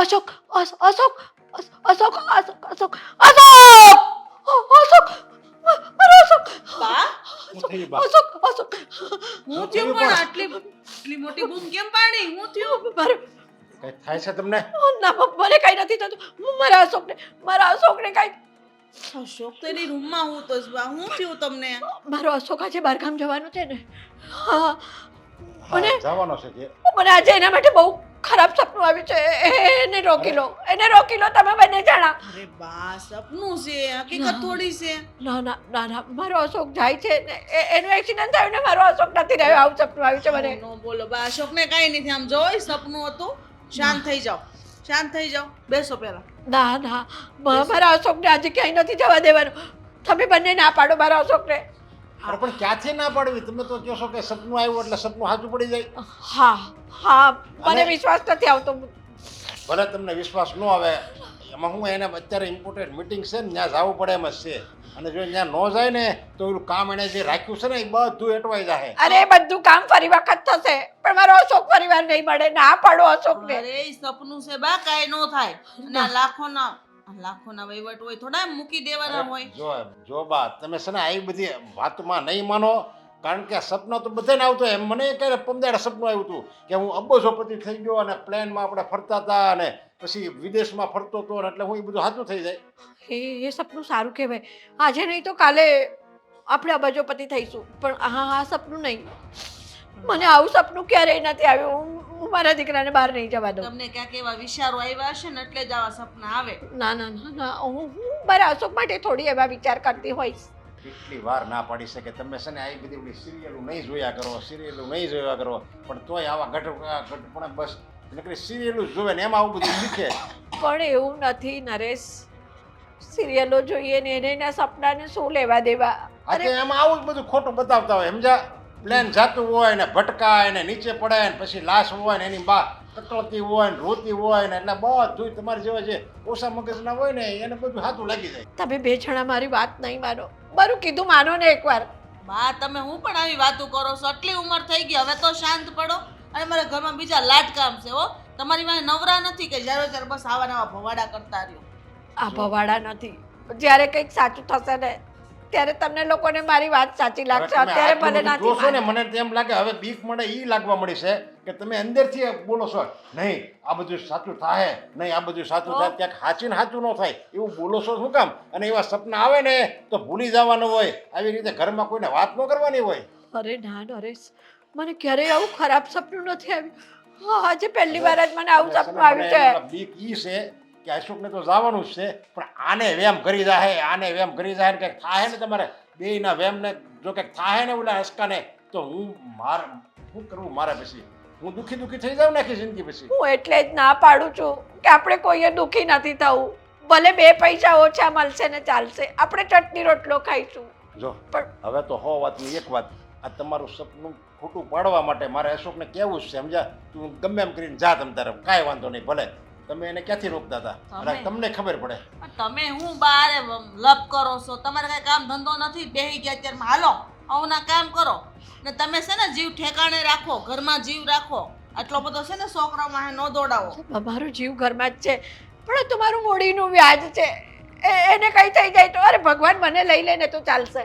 અશોક અશોક અશોક અશોક અશોક અશોક મારો અશોક બા શું થયું બા? અશોક અશોક હું થયું પણ આટલી મોટી બૂમ કેમ પાડી? હું થયું? મારો કઈ થાય છે તમને? ના મને કઈ નથી થતું મારા અશોકને કઈ અશોક તો એની રૂમમાં હું તો બા હું થયું તમને? મારો અશોક આજે બહારગામ જવાનું છે ને હા હા, મને જવાનો છે જે. મને આજે એના માટે બહુ ખરાબ સપનું આવ્યું છે એને રોકી લો તમે બંને જણા અરે બા સપનું છે, હકીકત થોડી છે. ના ના ના ના મારો અશોક જાય છે ને એનું એક્સિડન્ટ થયું ને મારો અશોક નથી રહ્યો આવું સપનું આવ્યું છે મને નો બોલો બા, અશોકને કાંઈ નથી. આમ જોઈ સપનું હતું. શાંત થઈ જાઓ, બેસો પહેલા. ના ના મારા અશોકને આજે ક્યાંય નથી જવા દેવાનું તમે બંને ના પાડો મારા અશોકને અરે પણ ક્યાંથી ના પાડવી? તમે તો કહો છો કે સપનું આવ્યું એટલે સપનું સાચું પડી જાય. હા હા મને અને- વિશ્વાસ નથી આવતો ભલે તમને વિશ્વાસ ન આવે, એમાં હું એને અત્યારે ઇમ્પોર્ટન્ટ મિટિંગ છે ને ત્યાં જવું પડે એમ જ છે. અને જો ત્યાં ન જાય ને તો એનું કામ એને જે રાખ્યું છે ને એ બધું એટવાઈ જાય. અરે બધું કામ ફરી વખત થશે પણ મારો અશોક પરિવાર નહીં મળે ના પાડો અશોકને અરે ઈ સપનું છે બા, કાંઈ નો થાય. અને આ લાખોના વહીવટ હોય, થોડા એમ મૂકી દેવાના હોય. જો બા, તમે છે ને આવી બધી વાતમાં નહીં માનો, કારણ કે આ સપના તો બધાને આવતો હોય. એમ મને ક્યારે પમદાડે સપનું આવ્યું હતું કે હું અબજોપતિ થઈ ગયો અને પ્લેનમાં આપણે ફરતા હતા અને પછી વિદેશમાં ફરતો હતો ને એટલે હું એ બધું સાચું થઈ જાય. એ સપનું સારું કહેવાય આજે નહીં તો કાલે આપણે અબજોપતિ થઈશું પણ આ સપનું નહીં મને આવું સપનું ક્યારેય નથી આવ્યું હું મારા દીકરાને બહાર નહીં જવા દઉં તમને ક્યાંક એવા વિચારો આવ્યા હશે ને એટલે જ આવા સપના આવે. ના ના ના ના હું મારા અશોક માટે થોડી એવા વિચાર કરતી હોઈશ કેટલી વાર ના પાડી શકે? તમે છે ને આવી બધી બધી સિરિયલો નહીં જોયા કરો, પણ તોય આવા ઘટપણા બસ નકરી સિરિયલો જોવે ને એમાં આવું બધું શીખે. પણ એવું નથી નરેશ સિરિયલો જોઈએ ને એને એના સપનાને શું લેવા દેવા આજે એમાં આવું જ બધું ખોટું બતાવતા હોય, સમજા? પ્લેન જાતું હોય ને ભટકાય ને નીચે પડે ને પછી લાશ હોય ને એની બા કકળતી હોય ને રોતી હોય ને એટલે બધું તમારી જેવા જે ઓછા મગજના હોય ને એને બધું સાચું લાગી જાય. તમે બે જણા મારી વાત નહીં માનો મારું કીધું માનો ને એકવાર બા તમે હું પણ આવી વાતો કરો છો? આટલી ઉંમર થઈ ગઈ, હવે તો શાંત પડો. અને મારા ઘરમાં બીજા લાડકામ છે હો. તમારી પાસે નવરા નથી કે જ્યારે ત્યારે બસ આવા નવા ભવાડા કરતા રહ્યો. આ ભવાડા નથી જ્યારે કંઈક સાચું થશે ને ત્યારે તમને લોકોને મારી વાત સાચી લાગશે હવે તમે અત્યારે આટલું ભલે બધું જોશો ને નથી મને તો એમ લાગે હવે બીક મળે ઈ લાગવા મળી છે કે તમે અંદરથી બોલો છો નહીં આ બધું સાચું થાય, નહીં આ બધું સાચું થાય, ક્યાંક સાચું ને સાચું ન થાય એવું બોલો છો શું કામ? અને એવા સપના આવે ને તો ભૂલી જવાનું હોય, આવી રીતે ઘરમાં કોઈને વાત ન કરવાની હોય. અરે ના નરેશ મને ક્યારેય આવું ખરાબ સપનું નથી આવ્યું આજે પહેલી વાર જ મને આવું સપનું આવ્યું છે બીક ઈ છે કે અશોકને તો જવાનું જ છે, પણ આને વેમ કરી જાય ને કંઈક થાય ને તમારે બેયના વેમને જો કંઈક થાય ને ઓલા હસકાને તો હું કરવું મારે પછી હું દુઃખી થઈ જાઉં ને આખી જિંદગી પછી. હું એટલે જ ના પાડું છું કે આપણે કોઈએ દુઃખી નથી થવું ભલે 2 પૈસા ઓછા મળશે ને ચાલશે આપણે ચટણી રોટલો ખાઈશું જો પણ હવે તો વાતની એક વાત, આ તમારું સપનું ખોટું પાડવા માટે મારે અશોકને કહેવું જ છે, સમજ્યા? તું ગમે એમ કરીને જા તમ તારે, કાંઈ વાંધો નહીં, ભલે તમે એને ક્યાંથી રોકતા હતા અને તમને ખબર પડે. પણ તમે હું બારે લપ કરો છો? તમારે કઈ કામ ધંધો નથી, બેહી ગયા અત્યારમાં હાલો આવના કામ કરો. ને તમે છે ને જીવ ઠેકાણે રાખો, ઘરમાં જીવ રાખો. આટલો બધો છે ને છોકરાઓમાં ન દોડાવો. અમારો જીવ ઘરમાં જ છે પણ તમારું મૂડીનું વ્યાજ છે એને કઈ થઈ જાય તો અરે ભગવાન મને લઈ લે ને તો ચાલશે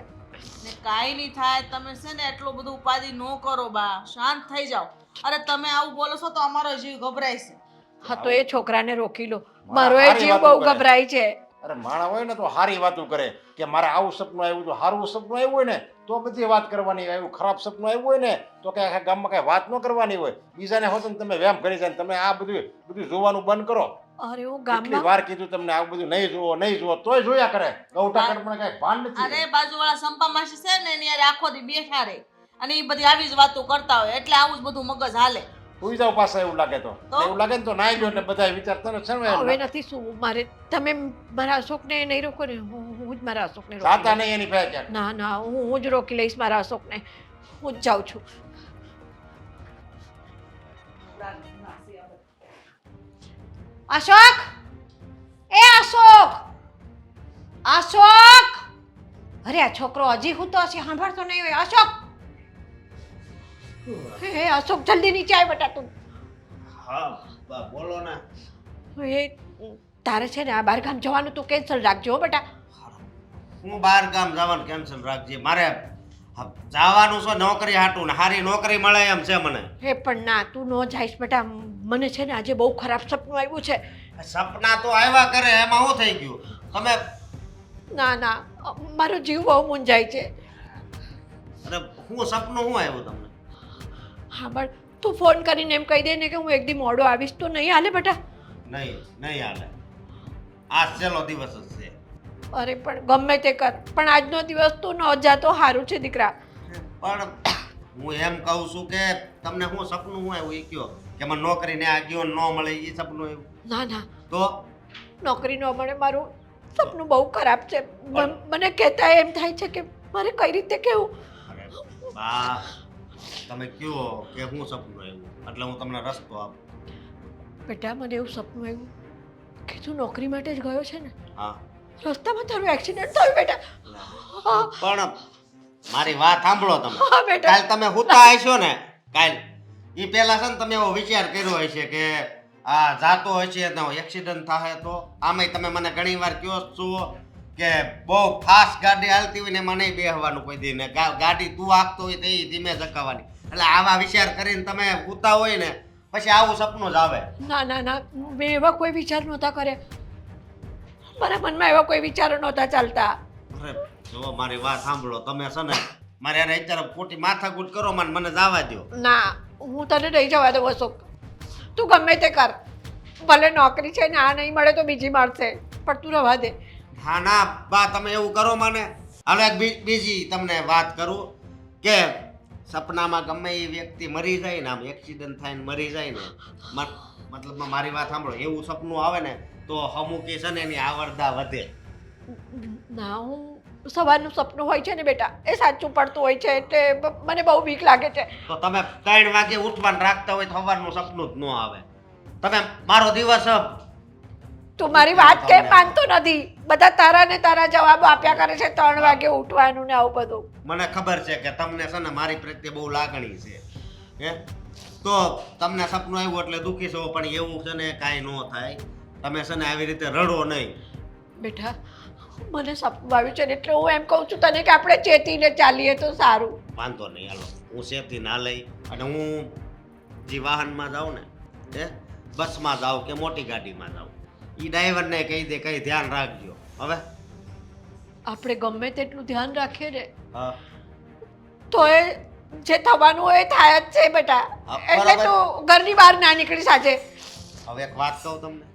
ને કાંઈ નહીં થાય. તમે છે ને એટલું બધું ઉપાધિ ન કરો બા, શાંત થઈ જાઓ. અરે તમે આવું બોલો છો તો અમારો જીવ ગભરાય છે. હા તો એ છોકરાને રોકી લો મારો એ હારી જીવ વાતો બહુ કરે. ગભરાય છે અરે માણા હોય ને તો સારી વાતો કરે કે મારે આવું સપનું આવ્યું તો સારું સપનું આવ્યું હોય ને તો બધી વાત કરવાની હોય, એવું ખરાબ સપનું આવ્યું હોય ને તો કે આખા ગામમાં કઈ વાત ન કરવાની હોય. બીજાને હોત ને તમે વેમ કરી જાય ને તમે આ બધું જોવાનું બંધ કરો. અરે હું કેટલી ગામમાં વાર કીધું તમને આવું બધું નહીં જુઓ તોય જોયા કરે. ગૌટા પણ કઈ ભાન નથી. અરે બાજુવાળા સંપા માસી છે ને એની હારે આખો દી બેઠા રહે અને એ બધી આવી જ વાતો કરતા હોય એટલે આવું જ બધું મગજ હાલે. સુઈ જાવ પાછા એવું લાગે તો ને નાઈ ગયો એટલે બધા વિચારતા ને છે ને હવે નથી શું મારે તમે મારા અશોકને નહીં રોકો ને હું જ મારા અશોકને રોકી જાતા લઈશ. નહીં એની પાસે ક્યાંક. ના ના હું જ રોકી લઈશ મારા અશોકને હું જ જાઉં છું અશોક અશોક અરે આ છોકરો હજી હું તો હશે સાંભળતો નહીં હોય અશોક હે અશોક જલ્દી નીચે આવ બેટા તું હા બોલો ને. એ તારે છે ને આ બાર ગામ જવાનું તું કેન્સલ રાખજો હો બેટા. હું બહાર ગામ જવાનું કેન્સલ રાખજે. મારે જવાનું છે નોકરી હાટું ને સારી નોકરી મળે એમ છે મને. હે પણ ના તું ન જઈશ બેટા. મને છે ને આજે બહુ ખરાબ સપનું આવ્યું છે. સપના તો આવ્યા કરે એમાં શું થઈ ગયું? તમે ના ના મારો જીવ બહુ મૂંઝાય છે. અરે હું સપનું શું આવ્યું તમને? હા પણ તું ફોન કરીને એમ કહી દે ને કે હું એક દી મોડો આવીશ તો નહીં હાલે બેટા? નહીં હાલે. આજ છેલ્લો દિવસ જ છે. અરે પણ ગમે તે કર પણ આજનો દિવસ તું ન જા તો સારું છે દીકરા. પણ હું એમ કહું છું કે તમને શું સપનું શું આવ્યું એ કયો કે મને નોકરી ને આ ગયો ન મળે એ સપનું આવ્યું? ના ના તો નોકરી ન મળે મારું સપનું બહુ ખરાબ છે. મને કહેતા એમ થાય છે કે મારે કઈ રીતે કેવું. અરે બા તમે કયો કે હું સપનું આવ્યું એટલે હું તમને રસ્તો આપું. બેટા મને એવું સપનું આવ્યું કે તું નોકરી માટે જ ગયો છે ને, હા રસ્તામાં તારું એક્સિડન્ટ થયું બેટા. પણ મારી વાત સાંભળો તમે. હા બેટા. કાલ તમે હુતા હશો ને કાલ એ પહેલા છે ને તમે એવો વિચાર કર્યો હશે કે આ જાતો હશે તો એક્સિડન્ટ થાય તો આમેય તમે મને ઘણી વાર કહો છો કે બહુ ફાસ્ટ ગાડી હાલતી હોય ને એમાં નહીં બેસવાનું કોઈ દી ને ગાડી તું હાંકતો હોય તો એ ધીમે ચકાવવાની. એટલે આવા વિચાર કરીને તમે હુતા હોય ને પછી આવું સપનું જ આવે. ના ના ના મેં એવા કોઈ વિચાર નહોતા કર્યા. મારા મનમાં એવા કોઈ વિચારો નહોતા ચાલતા. અરે જો મારી વાત સાંભળો તમે છે ને મારે યાર અત્યારે ખોટી માથાકૂટ કરો મને જવા દો. ના હું તને નહીં જવા દઉં અશોક. તું ગમે તે કર ભલે નોકરી છે ને આ નહીં મળે તો બીજી મળશે પણ તું રવા દે. હા ના બા તમે એવું કરો મને. હાલો એક બીજી તમને વાત કરું કે સપનામાં ગમે એ વ્યક્તિ મરી જાય ને આમ એક્સિડન્ટ થાય ને મરી જાય ને મતલબ મારી વાત સાંભળો એવું સપનું આવે ને તો અમુકી છે ને એની આવરદા વધે. ના હું સવારનું સપનું હોય છે ને બેટા એ સાચું પડતું હોય છે એટલે મને બહુ બીક લાગે છે. તો તમે 3 વાગે ઉઠવાનું રાખતા હોય તો સવારનું સપનું જ ન આવે. તમે મારો દિવસ તું મારી વાત કેમ માનતો નથી? બધા તારા ને તારા જવાબો આપ્યા કરે છે 3 વાગે ઉઠવાનું ને આવું બધું. મને ખબર છે કે તમને છે ને મારી પ્રત્યે બહુ લાગણી છે હે તો તમને સપનું આવ્યું એટલે દુઃખી છો પણ એવું છે ને કાંઈ ન થાય. તમે છે ને આવી રીતે રડો નહીં. બેટા મને સપનું આવ્યું છે ને એટલે હું એમ કહું છું તને કે આપણે ચેતીને ચાલીએ તો સારું. વાંધો નહીં હાલો હું સેફથી ના લઈ અને હું જે વાહનમાં જાઉં ને હે બસમાં જાઉં કે મોટી ગાડીમાં જાઉં એ ડ્રાઈવરને કહી દે કંઈ ધ્યાન રાખજો. હવે આપણે ગમે તેટલું ધ્યાન રાખીએ ને હા તો એ જે થવાનું હોય એ થાય જ છે બેટા. હા, એટલે બરાબર. તું ઘરની બહાર ના નીકળીશ આજે. હવે એક વાત કહું તમને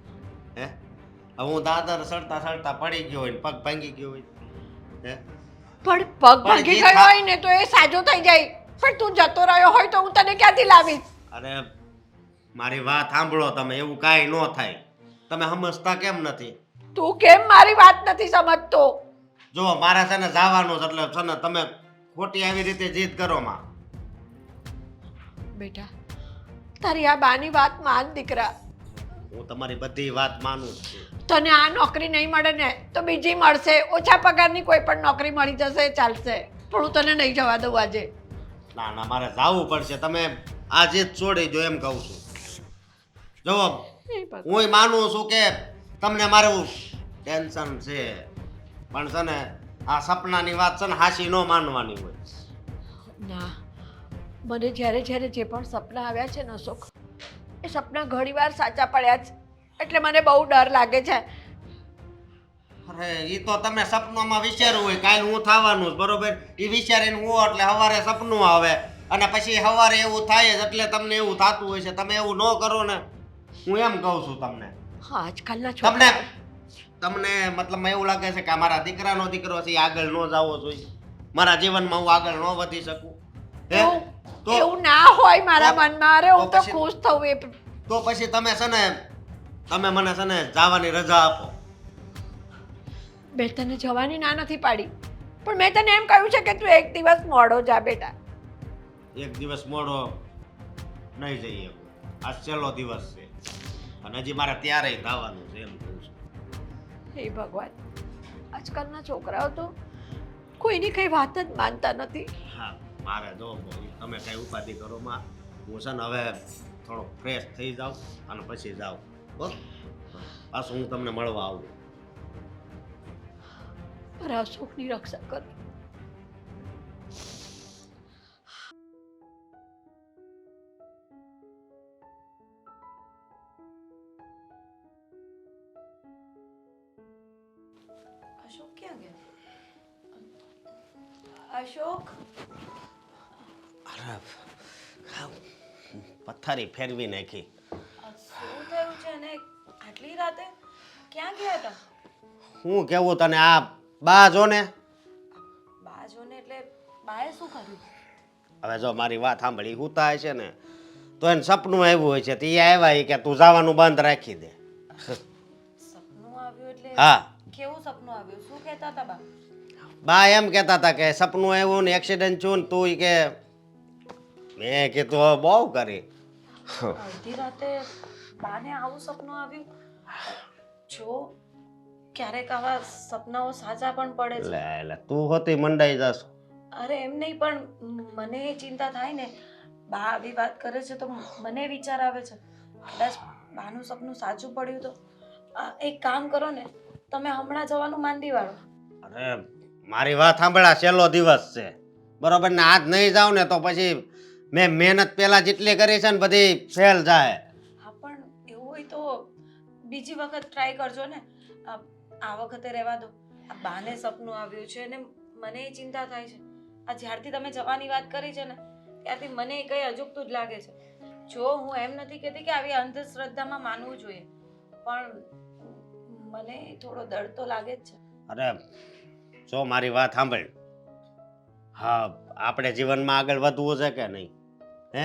હે હવે હું દાદર સડતા સડતા પડી ગયો હોય ને પગ ભાંગી ગયો હોય હે પણ પગ પણ ભાંગી જે ગયો થા- હોય ને તો એ સાજો થઈ જાય પણ તું જતો રહ્યો હોય તો હું તને ક્યાંથી લાવીશ? અરે મારી વાત સાંભળો તમે એવું કાંઈ ન થાય. તમે સમજતા કેમ નથી? તું કેમ મારી વાત નથી સમજતો? જો મારે છે ને જવાનું છે એટલે છે ને તમે ખોટી આવી રીતે જીદ કરો માં. બેટા તારી આ બાની વાત માન દીકરા. હું તમારી બધી વાત માનું જ છું. તને આ નોકરી નહીં મળે ને તો બીજી મળશે. ઓછા પગારની કોઈ પણ નોકરી મળી જશે ચાલશે પણ હું તને નહીં જવા દઉં આજે. ના ના મારે જવું પડશે. તમે આજે જ છોડી દો એમ કહું છું. જો નહીં પગ- હું માનું છું કે તમને મારું ટેન્શન છે પણ છે ને આ સપનાની વાત છે ને હાસી ન માનવાની હોય. ના મને જ્યારે જ્યારે જે પણ સપના આવ્યા છે ને અશોક એ સપના ઘણીવાર સાચા પડ્યા છે એટલે મને બહુ ડર લાગે છે. અરે એ તો તમે સપનામાં વિચાર્યું હોય કાલ હું થવાનું જ બરોબર એ વિચારીને હું એટલે સવારે સપનું આવે અને પછી સવારે એવું થાય જ એટલે તમને એવું થતું હોય છે. તમે એવું ન કરો ને હું એમ કહું છું તમને. હા આજકાલના તમને છોકરા તમને મતલબ એવું લાગે છે કે મારા દીકરાનો દીકરો છે એ આગળ ન જવો જોઈએ મારા જીવનમાં હું આગળ ન વધી શકું હે તો એવું ના હોય મારા તો- મનમાં. અરે હું તો તો પછી- ખુશ થઉં એ તો પછી તમે છે ને તમે મને છે ને જવાની રજા આપો. મેં તને જવાની ના નથી પાડી પણ મેં તને એમ કહ્યું છે કે તું એક દિવસ મોડો જા બેટા. એક દિવસ મોડો નહીં જઈએ આજ છેલ્લો દિવસ છે અને હજી મારે ત્યારે થવાનું છે એમ કહું છું. હે ભગવાન આજકાલના છોકરાઓ તો કોઈની કઈ વાત જ માનતા નથી. હા મારે જો તમે કઈ ઉપાધિ કરો માં હું છે ને હવે થોડો ફ્રેશ થઈ જાઉં અને પછી જાઉં હો બસ હું તમને મળવા આવું. મારા અશોકની રક્ષા કર. અશોક ક્યાં ગયા? અશોક, અરે પથારી ફેરવી નાખી. શું થયું છે ને આટલી રાતે? ક્યાં ગયા હતા? હું કેવું તને, આ બા જો ને. બાજોને એટલે બાએ શું કર્યું? હવે જો મારી વાત સાંભળી, હુતા છે ને તો એને સપનું આવ્યું હોય છે, તે આવ્યા ઈ કે તું જવાનું બંધ રાખી દે. સપનું આવ્યું એટલે હા, કેવું સપનું આવ્યું? શું કહેતા હતા બા? બા એમ કહેતા હતા કે સપનું આવ્યું ને એક્સિડન્ટ થયું ને તું ઈ કે. મેં કીધું હવે બહુ કરી. અડધી રાતે બાને આવું સપનું આવ્યું? જો ક્યારેક આવા સપનાઓ સાચા પણ પડે છે. લે તું હોતી મંડાઈ જશ. અરે એમ નહીં, પણ મને એ ચિંતા થાય ને, બા આવી વાત કરે છે તો મને વિચાર આવે છે કદાચ બાનું સપનું સાચું પડ્યું તો. એક કામ કરો ને, તમે હમણાં જવાનું માંડી વાળો. અરે મારી વાત સાંભળા, છેલ્લો દિવસ છે બરોબર ને, આજ નહીં જાવ ને તો પછી મેં મહેનત પેલા જેટલી કરી છે ને બધી ફેલ જાય. હા, પણ એવું હોય તો બીજી વખત ટ્રાય કરજો ને. આ વખતે રહેવા દો. આ બાને સપનું આવ્યું છે ને મને એ ચિંતા થાય છે. આ જ્યારથી તમે જવાની વાત કરી છે ને ત્યારથી મને એ કંઈ અજુગતું જ લાગે છે. જો હું એમ નથી કહેતી કે આવી અંધશ્રદ્ધામાં માનવું જોઈએ, પણ મને થોડો ડર તો લાગે જ છે. અરે જો મારી વાત સાંભળ, હા આપણે જીવનમાં આગળ વધવું છે કે નહીં હે?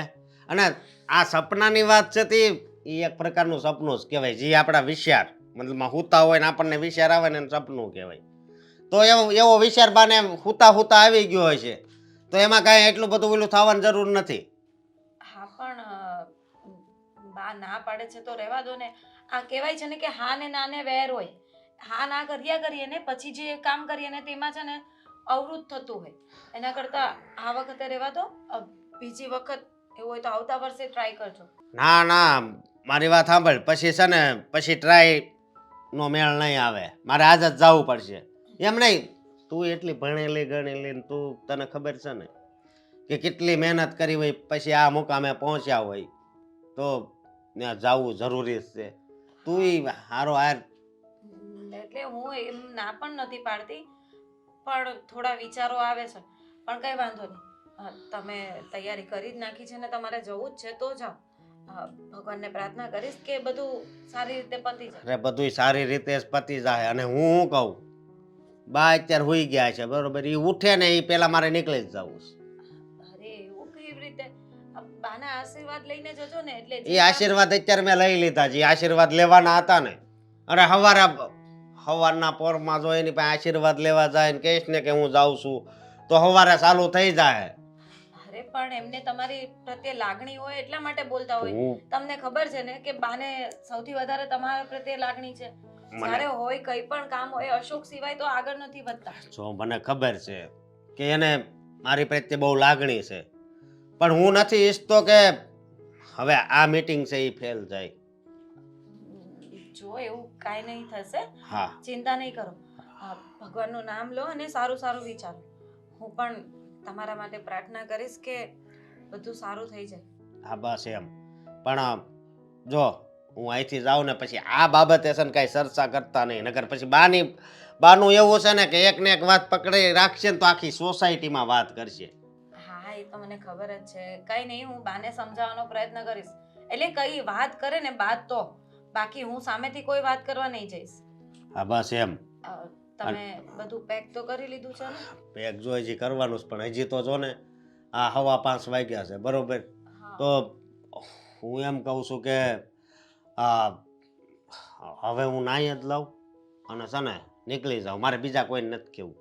અને આ સપનાની વાત છે તે એ એક પ્રકારનું સપનું જ કહેવાય, જે આપણા વિચાર મતલબમાં હુતા હોય ને આપણને વિચાર આવે ને એને સપનું કહેવાય. તો એવો વિચાર બાને હુતા હુતા આવી ગયો હોય છે તો એમાં કાંઈ એટલું બધું ઓલું થવાની જરૂર નથી. હા, પણ બા ના પાડે છે તો રહેવા દો ને. આ કહેવાય છે ને કે હા ને ના ને વેર હોય. હા ના કર્યા કરીએ ને પછી જે કામ કરીએ ને તેમાં છે ને અવરું થતું હોય. એના કરતાં આ વખતે રહેવા દો. બીજી વખત એવું હોય તો આવતા વર્ષે ટ્રાય કરજો. ના ના મારી વાત સાંભળ, પછી છે ને પછી ટ્રાય નો મેળ નહીં આવે, મારે આજ જ જવું પડશે. એમ નહીં, તું એટલી ભણેલી ગણેલી ને તું, તને ખબર છે ને કે કેટલી મહેનત કરી હોય પછી આ મુકામે પહોંચ્યા હોય તો ત્યાં જવું જરૂરી છે. તું હારો હાર. એટલે હું એમ ના પણ નથી પાડતી, પણ થોડા વિચારો આવે છે. પણ કંઈ વાંધો નહીં, તમે તૈયારી કરી જ નાખી છે ને તમારે જવું જ છે તો જાઓ. ભગવાનને પ્રાર્થના કરીશ કે બધું સારી રીતે પતી જાય. અરે બધુંય સારી રીતે જ પતી જાય. અને હું કહું, બા અત્યારે હુઈ ગયા છે બરોબર, એ ઉઠે ને એ પેલા મારે નીકળી જ જવું છે. અરે એવું કેવી રીતે? બાના આશીર્વાદ લઈને જજો ને. એટલે એ આશીર્વાદ અત્યારે મેં લઈ લીધા, જે આશીર્વાદ લેવાના હતા ને. અરે સવારના પોરમાં જો એની પાસે આશીર્વાદ લેવા જાય ને કહીશ ને કે હું જાઉં છું તો સવારે ચાલુ થઈ જાય. અરે પણ એમને તમારી પ્રત્યે લાગણી હોય એટલા માટે બોલતા હોય. તમને ખબર છે ને કે બાને સૌથી વધારે તમારા પ્રત્યે લાગણી છે. જ્યારે હોય કઈ પણ કામ હોય અશોક સિવાય તો આગળ નથી વધતા. જો મને ખબર છે કે એને મારી પ્રત્યે બહુ લાગણી છે, પણ હું નથી ઈચ્છતો કે હવે આ મીટિંગ છે એ ફેલ જાય. જો એવું કાંઈ નહીં થશે, હા ચિંતા નહીં કરો. ભગવાનનું નામ લો અને સારું સારું વિચારો. હું પણ તમારા માટે પ્રાર્થના કરીશ કે બધું સારું થઈ જાય. હા બસ એમ. પણ જો હું અહીંથી જાઉં ને પછી આ બાબતે છે ને કાંઈ ચર્ચા કરતા નહીં, નકર પછી બાનું એવું છે ને કે એક ને એક વાત પકડી રાખશે ને તો આખી સોસાયટીમાં વાત કરશે. હા, એ તો મને ખબર જ છે. કંઈ નહીં, હું બાને સમજાવવાનો પ્રયત્ન કરીશ. એટલે કઈ વાત કરે ને બાત તો, બાકી હું સામેથી કોઈ વાત કરવા નહીં જઈશ. હા બસ એમ. તમે બધું પેક તો કરી લીધું છે ને? પેક જો હજી કરવાનું જ, પણ હજી તો જો ને આ 5:15 વાગ્યા છે બરોબર, તો હું એમ કહું છું કે હવે હું નાહી જ લઉં અને છે ને નીકળી જાઉં. મારે બીજા કોઈને નથી કહેવું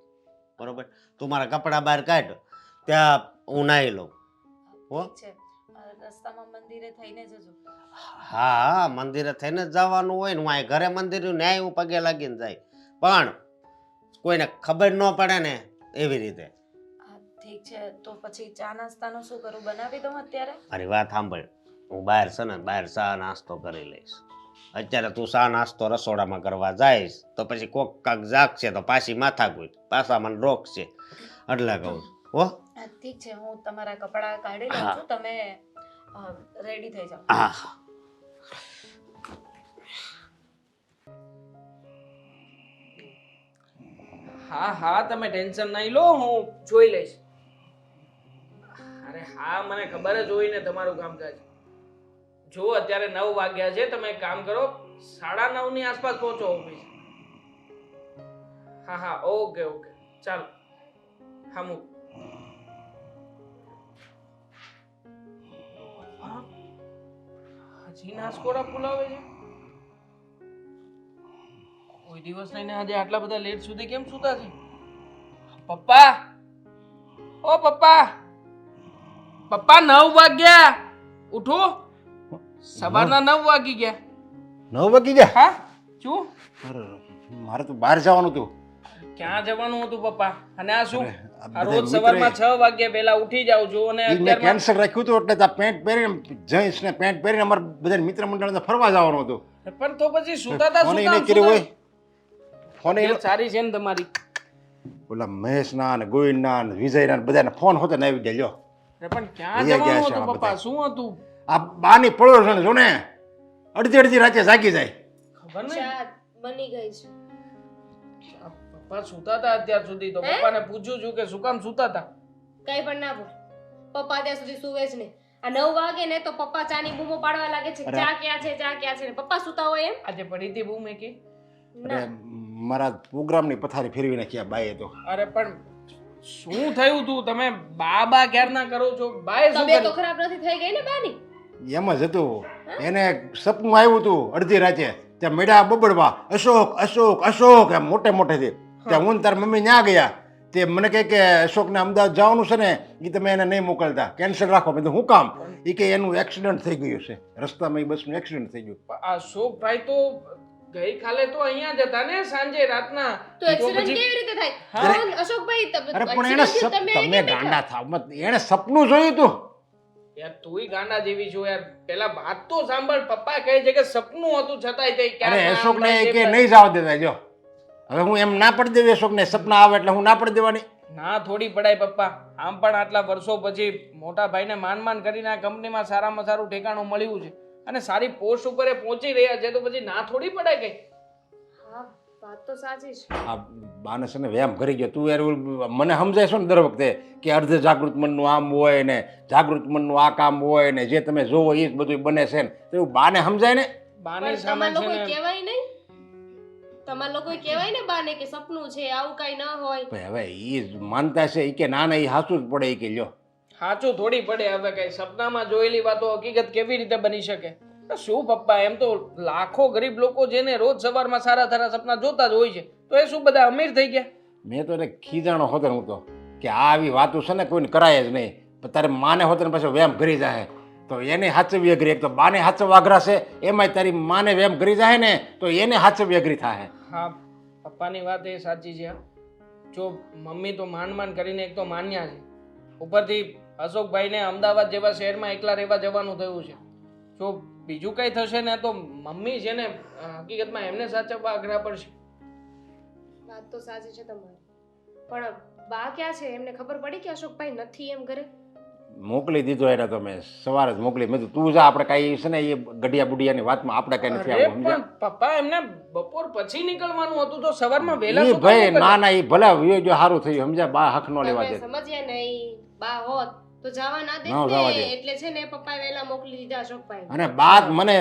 બરોબર. તું મારા કપડાં બહાર કાઢ, ત્યાં હું નાહી લઉં. હો ઠીક છે. રસ્તામાં મંદિરે થઈને જજો. હા મંદિરે થઈને જ જવાનું હોય ને. હું અહીં ઘરે મંદિર ન્યાય હું પગે લાગીને જાય, પણ કોઈને ખબર ન પડે ને એવી રીતે. ઠીક છે, તો પછી ચા નાસ્તાનું શું કરું? બનાવી દઉં અત્યારે? મારી વાત સાંભળ, હું બહાર છે ને બહાર ચા નાસ્તો કરી લઈશ. અત્યારે તું શા નાસ્તો રસોડામાં કરવા જઈશ તો પછી કોક કાક જાગશે તો પાછી માથાકૂટ પાછા મને રોકશે એટલે કહું છું. હો ઠીક છે, હું તમારા કપડાં કાઢી લઉં છું, તમે રેડી થઈ જાઓ. હા હા હા તમે ટેન્શન નહીં લો, હું જોઈ લઈશ. અરે હા, મને ખબર જ હોય ને તમારું કામકાજ. જો અત્યારે 9 વાગ્યા છે, તમે એક કામ કરો 9:30 ની આસપાસ પહોંચો ઓફિસ. હા હા, ઓકે ઓકે, ચાલો. હા મૂક. હા, હજી નાસ્કોડા પુલાવે છે. કોઈ દિવસ નહીં ને આજે આટલા બધા લેટ સુધી કેમ સૂતા છે? પપ્પા, ઓ પપ્પા, પપ્પા 9 વાગ્યા, ઉઠો. સવારના 9 વાગી ગયા. 9 વાગી ગયા? હા શું? અરે, મારે તો બહાર જવાનું હતું. ક્યાં જવાનું હતું પપ્પા? અને આ શું? અરે, આ આ બધા રોજ મિત્રોએ- સવારમાં 6 વાગ્યા પહેલા ઉઠી જાવ છો અને ઈ મેં અત્યારમાં કેન્સલ રાખ્યું હતું એટલે આ પેન્ટ પહેરીને જઈશ ને પેન્ટ પહેરીને અમારે બધા મિત્ર મંડળને ફરવા જવાનું હતું. પણ તો પછી સુતાતા ફોને સુતા નહીં કર્યું હોય. ફોને તબિયત સારી છે ને તમારી? ઓલા મહેશના ને ગોવિંદના ને વિજયના ને બધાને ફોન હોતે ને આવી ગયા લ્યો. અરે પણ ક્યાં ભૂલી ગયા જવાનું છે હતું આ પપ્પા? બધા. શું હતું? આ બાની પડો છે ને જો ને અડધી રાતે જાગી જાય. ખબર નહીં. ચા બની ગઈ છે. આ પપ્પા સુતાતા અત્યાર સુધી તો પપ્પાને પૂછ્યું છું કે શું કામ સુતાતા? કઈ પણ ના બોલ. પપ્પા ત્યાં સુધી સુવે જ નહીં. આ 9 વાગે ને તો પપ્પા ચાની બૂમો પાડવા લાગે છે. અરે. ચા ક્યાં છે, ચા ક્યાં છે ને પપ્પા સુતા હોય એમ? આજે પડી હતી બહુ મેં કે. ના. અરે મારા પ્રોગ્રામની પથારી ફેરવી નાખ્યા બાઈએ તો. અરે પણ શું થયું તું? તમે બા ક્યારના કરો છો? બાએ શું તબિયત તો કર્યું? ખરાબ નથી થઈ ગઈ ને બાની? એમ જ હતું. એને સપનું આવ્યું હતું અડધી રાતે. ત્યાં મેળા બબડવા અશોક અશોક અશોક એમ મોટે મોટેથી. ત્યાં હું ને તાર મમ્મી ન્યા ગયા. તે મને કહે કે અશોકને અમદાવાદ જવાનું છે ને એ તમે એને નહીં મોકલતા, કેન્સલ રાખો. મેં કીધું હું કામ? એ કે એનું એક્સિડન્ટ થઈ ગયું છે રસ્તામાં, એ બસનું એક્સિડન્ટ થઈ ગયું. આ શોકભાઈ તો ગઈકાલે તો અહીંયા જ હતા ને સાંજે રાતના. તો એક્સિડન્ટ પછી- કેવી રીતે થાય? હા. કોણ? અશોકભાઈ અરે પણ એને accident થયું, તમે તમે અહીં કેમ ગાંડા બેઠા? થાવ મત. એને સપનું જોયું હતું. યાર તુંય ગાંડા જેવી છો યાર. પેલા વાત તો સાંભળ. પપ્પા કહે છે કે સપનું હતું છતાંય તે ક્યાં અરે ના અશોકને આમ કે થાય નહીં જવા દેતા. જો હવે હું એમ ના પડી દેવી અશોકને, સપના આવે એટલે હું ના પડી દેવાની. ના થોડી પડાય પપ્પા. આમ પણ આટલા વર્ષો પછી મોટા ભાઈને માન કરીને આ કંપનીમાં સારામાં સારું ઠેકાણું મળ્યું છે અને સારી પોસ્ટ ઉપર એ પહોંચી રહ્યા છે, તો પછી ના થોડી પડાય કઈ. હા, વાત તો સાચી છે. આ બાનસ ને વ્યાયામ કરી ગયો. તું યાર મને સમજાય છો ને દર વખતે કે અર્ધ જાગૃત મનનું આમ હોય ને જાગૃત મનનું આ કામ હોય ને જે તમે જોવો એ જ બધું બને છે ને, તો એવું બાને સમજાય ને. બાની પણ સામે તમારે છે લોકોએ ને કહેવાય નહીં? તમારે લોકોએ કહેવાય ને બાને કે સપનું છે, આવું કઈ ન હોય. ભાઈ હવે એ જ માનતા છે એ કે ના ના એ સાચું જ પડે એ કે લ્યો. સાચું થોડી પડે. હવે કઈ સપનામાં જોયેલી વાતો હકીકત કેવી રીતે બની શકે? શું પપ્પા, એમ તો લાખો ગરીબ લોકો જેને રોજ સવારમાં સારા સારા સપના જોતા જ હોય છે, તો એ શું બધા અમીર થઈ ગયા? મેં તો એને ખીજાણો હોતો હું તો કે આ આવી વાતો છે ને કોઈને કરાય જ નહીં. પણ તારે માને હોતો ને પાછો વ્યાયામ કરી જાય તો એને હાચવી અઘરી. એક તો બાને હાચવવા અઘરા છે, એમાંય તારી માને વ્યાયામ કરી જાય ને તો એને હાચવી અઘરી થાય. હા, પપ્પાની વાત એ સાચી છે. જો મમ્મી તો માંડ કરીને એક તો માન્યા છે, ઉપરથી અશોકભાઈને અમદાવાદ જેવા શહેરમાં એકલા રહેવા જવાનું થયું છે. જો બીજું કંઈ થશે ને તો મમ્મી છે ને હકીકતમાં એમને સાચવવા અઘરા પડશે. વાત તો સાચી છે તમારી. પણ બા ક્યાં છે? એમને ખબર પડી કે અશોકભાઈ નથી એમ ઘરે? મોકલી દીધો એને તો મેં સવારે જ મોકલી. મેં કીધું તું જા, આપણે કાંઈ છે ને એ ગડિયા બુડિયાની વાતમાં આપણે કાંઈ નથી અરે આવવું. સમજ્યા? પણ પપ્પા એમને બપોર પછી નીકળવાનું હતું તો સવારમાં વહેલા ઈ શું કામ ભાઈ નીકળ્યા? ના ના એ ભલે વિયો જો સારું થયું. સમજ્યા? બા હક નો લેવા તમે દે. સમજ્યા નહીં. બા હોત તો જવા ના દે ના જવા દે. ને. એટલે છે ને પપ્પાએ વહેલા મોકલી દીધા અશોકભાઈ. અને બાદ મને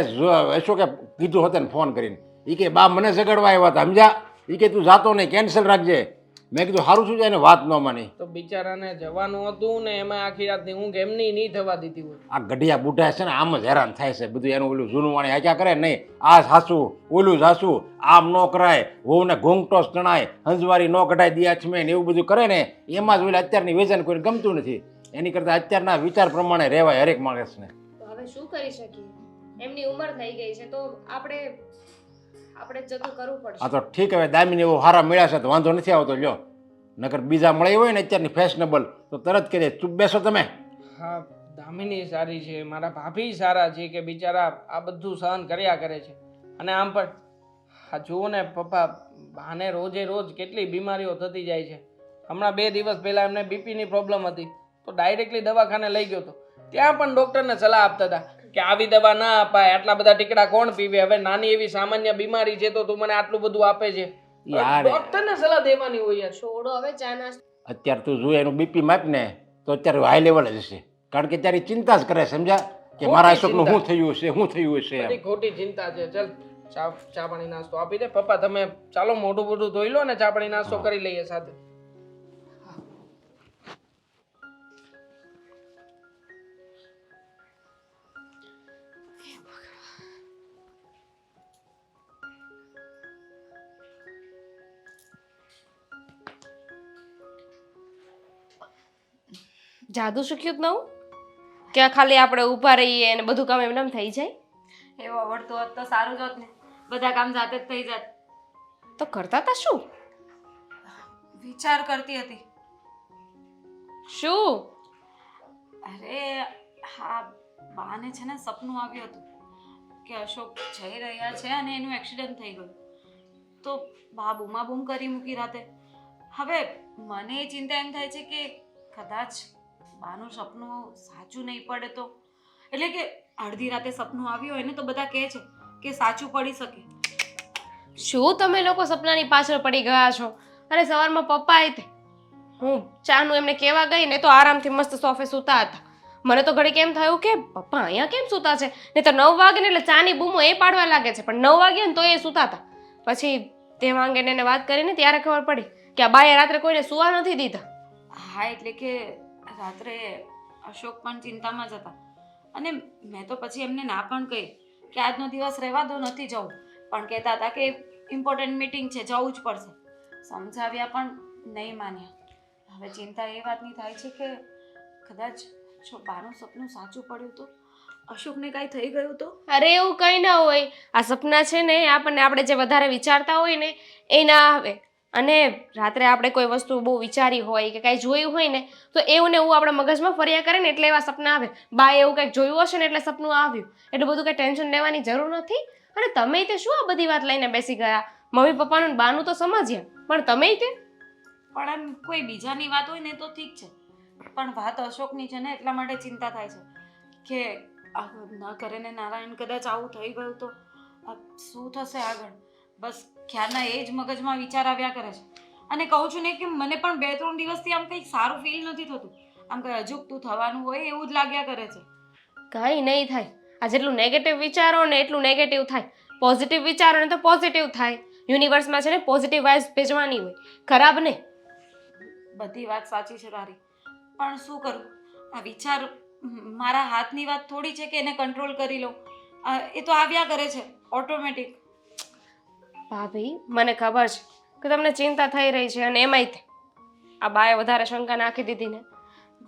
અશોકે કીધું હોતે ને ફોન કરીને એ કે બા મને ઝઘડવા આવ્યા હતા. સમજ્યા? એ કે તું જાતો નહીં, કેન્સલ રાખજે. મેં કીધું સારું શું જાય ને વાત ન માની. તો બિચારાને જવાનું હતું ને એમાં આખી રાતની ઊંઘ એમની નહીં થવા દીધી હોય. આ ગઢિયા બુઢા છે ને આમ જ હેરાન થાય છે. બધું એનું ઓલું જૂનું વાણી આક્યા કરે નહીં. આ સાસું ઓલું સાસું આમ ન કરાય, વહુને ઘૂંઘટો તણાય, હંજવારી ન કઢાય દિયાછમે ને એવું બધું કરે ને એમાં જ ઓલા અત્યારની વેચાણ કોઈને ગમતું નથી. એની કરતાં અત્યારના વિચાર પ્રમાણે રહેવાય હરેક માણસને. તો હવે શું કરી શકીએ? એમની ઉંમર થઈ ગઈ છે તો આપણે જતું કરવું પડશે. આ તો ઠીક હવે દામીને એવું સારા મળ્યા છે તો વાંધો નથી આવતો. લ્યો નકર બીજા મળે હોય ને અત્યારની ફેશનેબલ તો તરત કહે ચૂપ બેસો તમે. હા, દામિની સારી છે, મારા ભાભી સારા છે કે બિચારા આ બધું સહન કર્યા કરે છે. અને આમ પણ હા જુઓ ને પપ્પા, બાને રોજે રોજ કેટલી બીમારીઓ થતી જાય છે. હમણાં 2 દિવસ પહેલાં એમને બીપીની પ્રોબ્લેમ હતી, તો ડાયરેક્ટલી દવાખાને લઈ ગયો હતો. ત્યાં પણ ડૉક્ટરને સલાહ આપતા હતા કે આવી દવા ના અપાય, આટલા બધા ટીકડા કોણ પીવે, હવે નાની એવી સામાન્ય બીમારી છે તો તું મને આટલું બધું આપે છે. યાર. ડૉક્ટરને સલાહ દેવાની હોય યાર. છોડો હવે ચા નાસ્તો. અત્યારે તું જો એનું બીપી માપને તો અત્યારે હાઈ લેવલ જ હશે, કારણ કે ત્યારે ચિંતા જ કરે, સમજ્યા કે ખોટી મારા અશોકનું ચિંતા. શું થયું હશે, શું થયું હશે એમ. બધી ખોટી ચિંતા છે. ચલ ચા પાણી નાસ્તો આપી દે. પપ્પા તમે ચાલો મોઢું બોઢું ધોઈ લો ને ચા પાણી નાસ્તો કરી લઈએ સાથે. જાદુ શીખ્યું જ નવું કે ખાલી આપણે ઊભા રહીએ અને બધું કામ એમને એમ થઈ જાય? એવું આવડતું હોત તો સારું જ હોત ને, બધા કામ જાતે જ થઈ જાત. તો કરતા હતા શું? વિચાર કરતી હતી. શું? અરે હા, બાને છે ને સપનું આવ્યું હતું કે અશોક જઈ રહ્યા છે અને એનું એક્સિડન્ટ થઈ ગયું. તો બા બૂમાબૂમ કરી મૂકી રાતે. હવે મને એ ચિંતા એમ થાય છે કે કદાચ બાનું સપનું સાચું નહીં પડે તો, એટલે કે અડધી રાતે સપનું આવ્યું હોય ને તો બધા કહે છે કે સાચું પડી શકે. શું તમે લોકો સપનાની પાછળ પડી ગયા છો? અરે સવારમાં પપ્પા આવ્યા, હું ચાનું એમને કહેવા ગઈ ને તો આરામથી મસ્ત સોફે સૂતા હતા. મને તો ઘડીક એમ થયું કે પપ્પા અહીંયા કેમ સૂતા છે, ને તો 9 વાગે ને એટલે ચાની બૂમો એ પાડવા લાગે છે, પણ 9 વાગ્યા ને તો એ સૂતા હતા. પછી તે વાંગે એને વાત કરીને ત્યારે ખબર પડી કે આ બાએ રાત્રે કોઈને સુવા નથી દીધા. હા, એટલે કે રાત્રે અશોક પણ ચિંતામાં જ હતા અને મેં તો પછી એમને ના પણ કહી કે આજનો દિવસ રહેવા દો, નથી જવું. પણ કહેતા હતા કે ઇમ્પોર્ટન્ટ મીટિંગ છે, જવું જ પડશે. સમજાવ્યા પણ નહીં માન્યા. હવે ચિંતા એ વાતની થાય છે કે કદાચ જો બાનું સપનું સાચું પડ્યું તો, અશોકને કાંઈ થઈ ગયું તો? અરે એવું કંઈ ના હોય. આ સપના છે ને આપણને આપણે જે વધારે વિચારતા હોય ને એ ના આવે. અને રાત્રે આપણે કોઈ વસ્તુ બહુ વિચારી હોય કે કાંઈ જોયું હોય ને તો એવું ને એવું આપણા મગજમાં ફર્યા કરે ને એટલે એવા સપના આવે. બા એવું કંઈક જોયું હશે ને એટલે સપનું આવ્યું. એટલું બધું કંઈ ટેન્શન લેવાની જરૂર નથી. અને તમે તે શું આ બધી વાત લઈને બેસી ગયા? મમ્મી પપ્પાનું ને બાનું તો સમજ્યા, પણ તમે તે પણ એમ કોઈ બીજાની વાત હોય ને તો ઠીક છે, પણ વાત અશોકની છે ને એટલા માટે ચિંતા થાય છે કે ન કરે ને નારાયણ કદાચ આવું થઈ ગયું તો શું થશે આગળ. બસ ખ્યાલના એ જ મગજમાં વિચાર આવ્યા કરે છે. અને કહું છું ને કે મને પણ 2-3 દિવસથી આમ કંઈક સારું ફીલ નથી થતું. આમ કંઈ અજુગતું થવાનું હોય એવું જ લાગ્યા કરે છે. કાંઈ નહીં થાય. આ જેટલું નેગેટિવ વિચારો ને એટલું નેગેટિવ થાય. પોઝિટિવ વિચારો ને તો પોઝિટિવ થાય. યુનિવર્સમાં છે ને પોઝિટિવ વાઇબ્સ ભેજવાની હોય, ખરાબ નહીં. બધી વાત સાચી છે તારી, પણ શું કરું? આ વિચાર મારા હાથની વાત થોડી છે કે એને કંટ્રોલ કરી લઉં. એ તો આવ્યા કરે છે ઓટોમેટિક. ભાભી, મને ખબર છે કે તમને ચિંતા થઈ રહી છે અને એમાંય તે આ બાએ વધારે શંકા નાખી દીધી ને.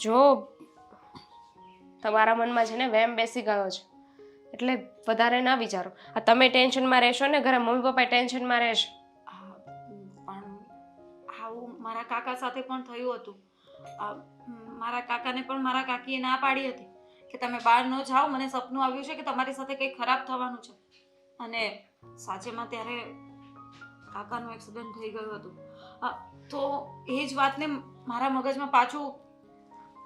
જો તમારા મનમાં છે ને વહેમ બેસી ગયો છે એટલે વધારે ના વિચારો. આ તમે ટેન્શનમાં રહેશો ને ઘરે મમ્મી પપ્પા ટેન્શનમાં રહેશે. પણ આવું મારા કાકા સાથે પણ થયું હતું. મારા કાકાને પણ મારા કાકીએ ના પાડી હતી કે તમે બહાર ન જાઓ, મને સપનું આવ્યું છે કે તમારી સાથે કંઈક ખરાબ થવાનું છે. અને સાચેમાં ત્યારે કાકાનું એક્સિડન્ટ થઈ ગયું હતું. તો એ જ વાતને મારા મગજમાં પાછું.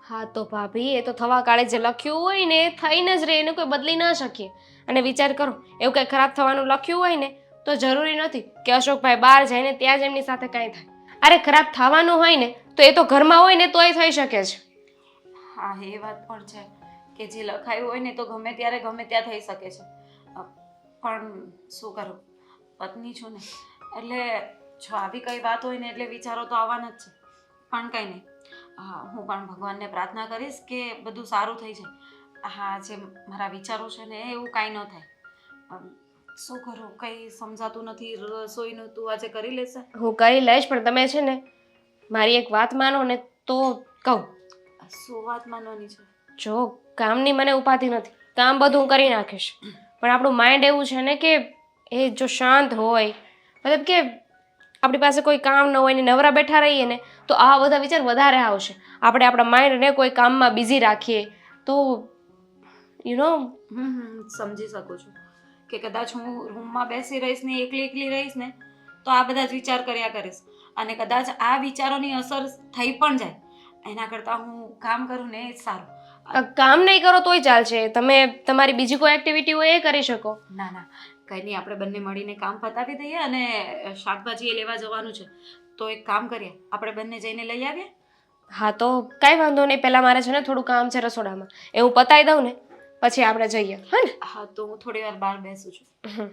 હા તો ભાભી, એ તો થવા કાળે જે લખ્યું હોય ને એ થઈને જ રહે, એને કોઈ બદલી ના શકીએ. અને વિચાર કરો, એવું કંઈ ખરાબ થવાનું લખ્યું હોય ને તો જરૂરી નથી કે અશોકભાઈ બહાર જાય ને ત્યાં જ એમની સાથે કાંઈ થાય. અરે ખરાબ થવાનું હોય ને તો એ તો ઘરમાં હોય ને તોય થઈ શકે છે. હા, એ વાત પણ છે કે જે લખાયું હોય ને તો ગમે ત્યારે ગમે ત્યાં થઈ શકે છે. પણ શું કરું, પત્ની છું ને એટલે જો આવી કઈ વાત હોય ને એટલે વિચારો તો આવવાના જ છે. પણ કંઈ નહીં, હું પણ ભગવાનને પ્રાર્થના કરીશ કે બધું સારું થઈ જાય. હા, જે મારા વિચારો છે ને એવું કાંઈ ન થાય. શું કરું, કંઈ સમજાતું નથી. રસોઈનું તું આજે કરી લેશે? હું કરી લઈશ, પણ તમે છે ને મારી એક વાત માનો ને તો કહું. શું વાત માનવાની છે? જો કામની મને ઉપાધિ નથી, કામ બધું હું કરી નાખીશ, પણ આપણું માઇન્ડ એવું છે ને કે એ જો શાંત હોય, મતલબ કે આપણી પાસે કોઈ કામ ન હોય ને નવરા બેઠા રહીએ ને તો આવા બધા વિચાર વધારે આવશે. આપણે આપણા માઇન્ડને કોઈ કામમાં બિઝી રાખીએ તો સમજી શકું છું કે કદાચ હું રૂમમાં બેસી રહીશ ને એકલી એકલી રહીશ ને તો આ બધા જ વિચાર કર્યા કરીશ અને કદાચ આ વિચારોની અસર થઈ પણ જાય એના કરતાં હું કામ કરું ને એ જ સારું. કામ નહીં કરો તોય ચાલશે, તમે તમારી બીજી કોઈ એક્ટિવિટી હોય એ કરી શકો. ના ના કંઈ નહીં, આપણે બંને મળીને કામ પતાવી દઈએ અને શાકભાજી એ લેવા જવાનું છે તો એક કામ કરીએ, આપણે બંને જઈને લઈ આવીએ. હા તો કાંઈ વાંધો નહીં, પહેલાં મારે છે ને થોડું કામ છે રસોડામાં, એ હું પતાવી દઉં ને પછી આપણે જઈએ. હા ને? હા તો હું થોડી વાર બહાર બેસું છું. હમ.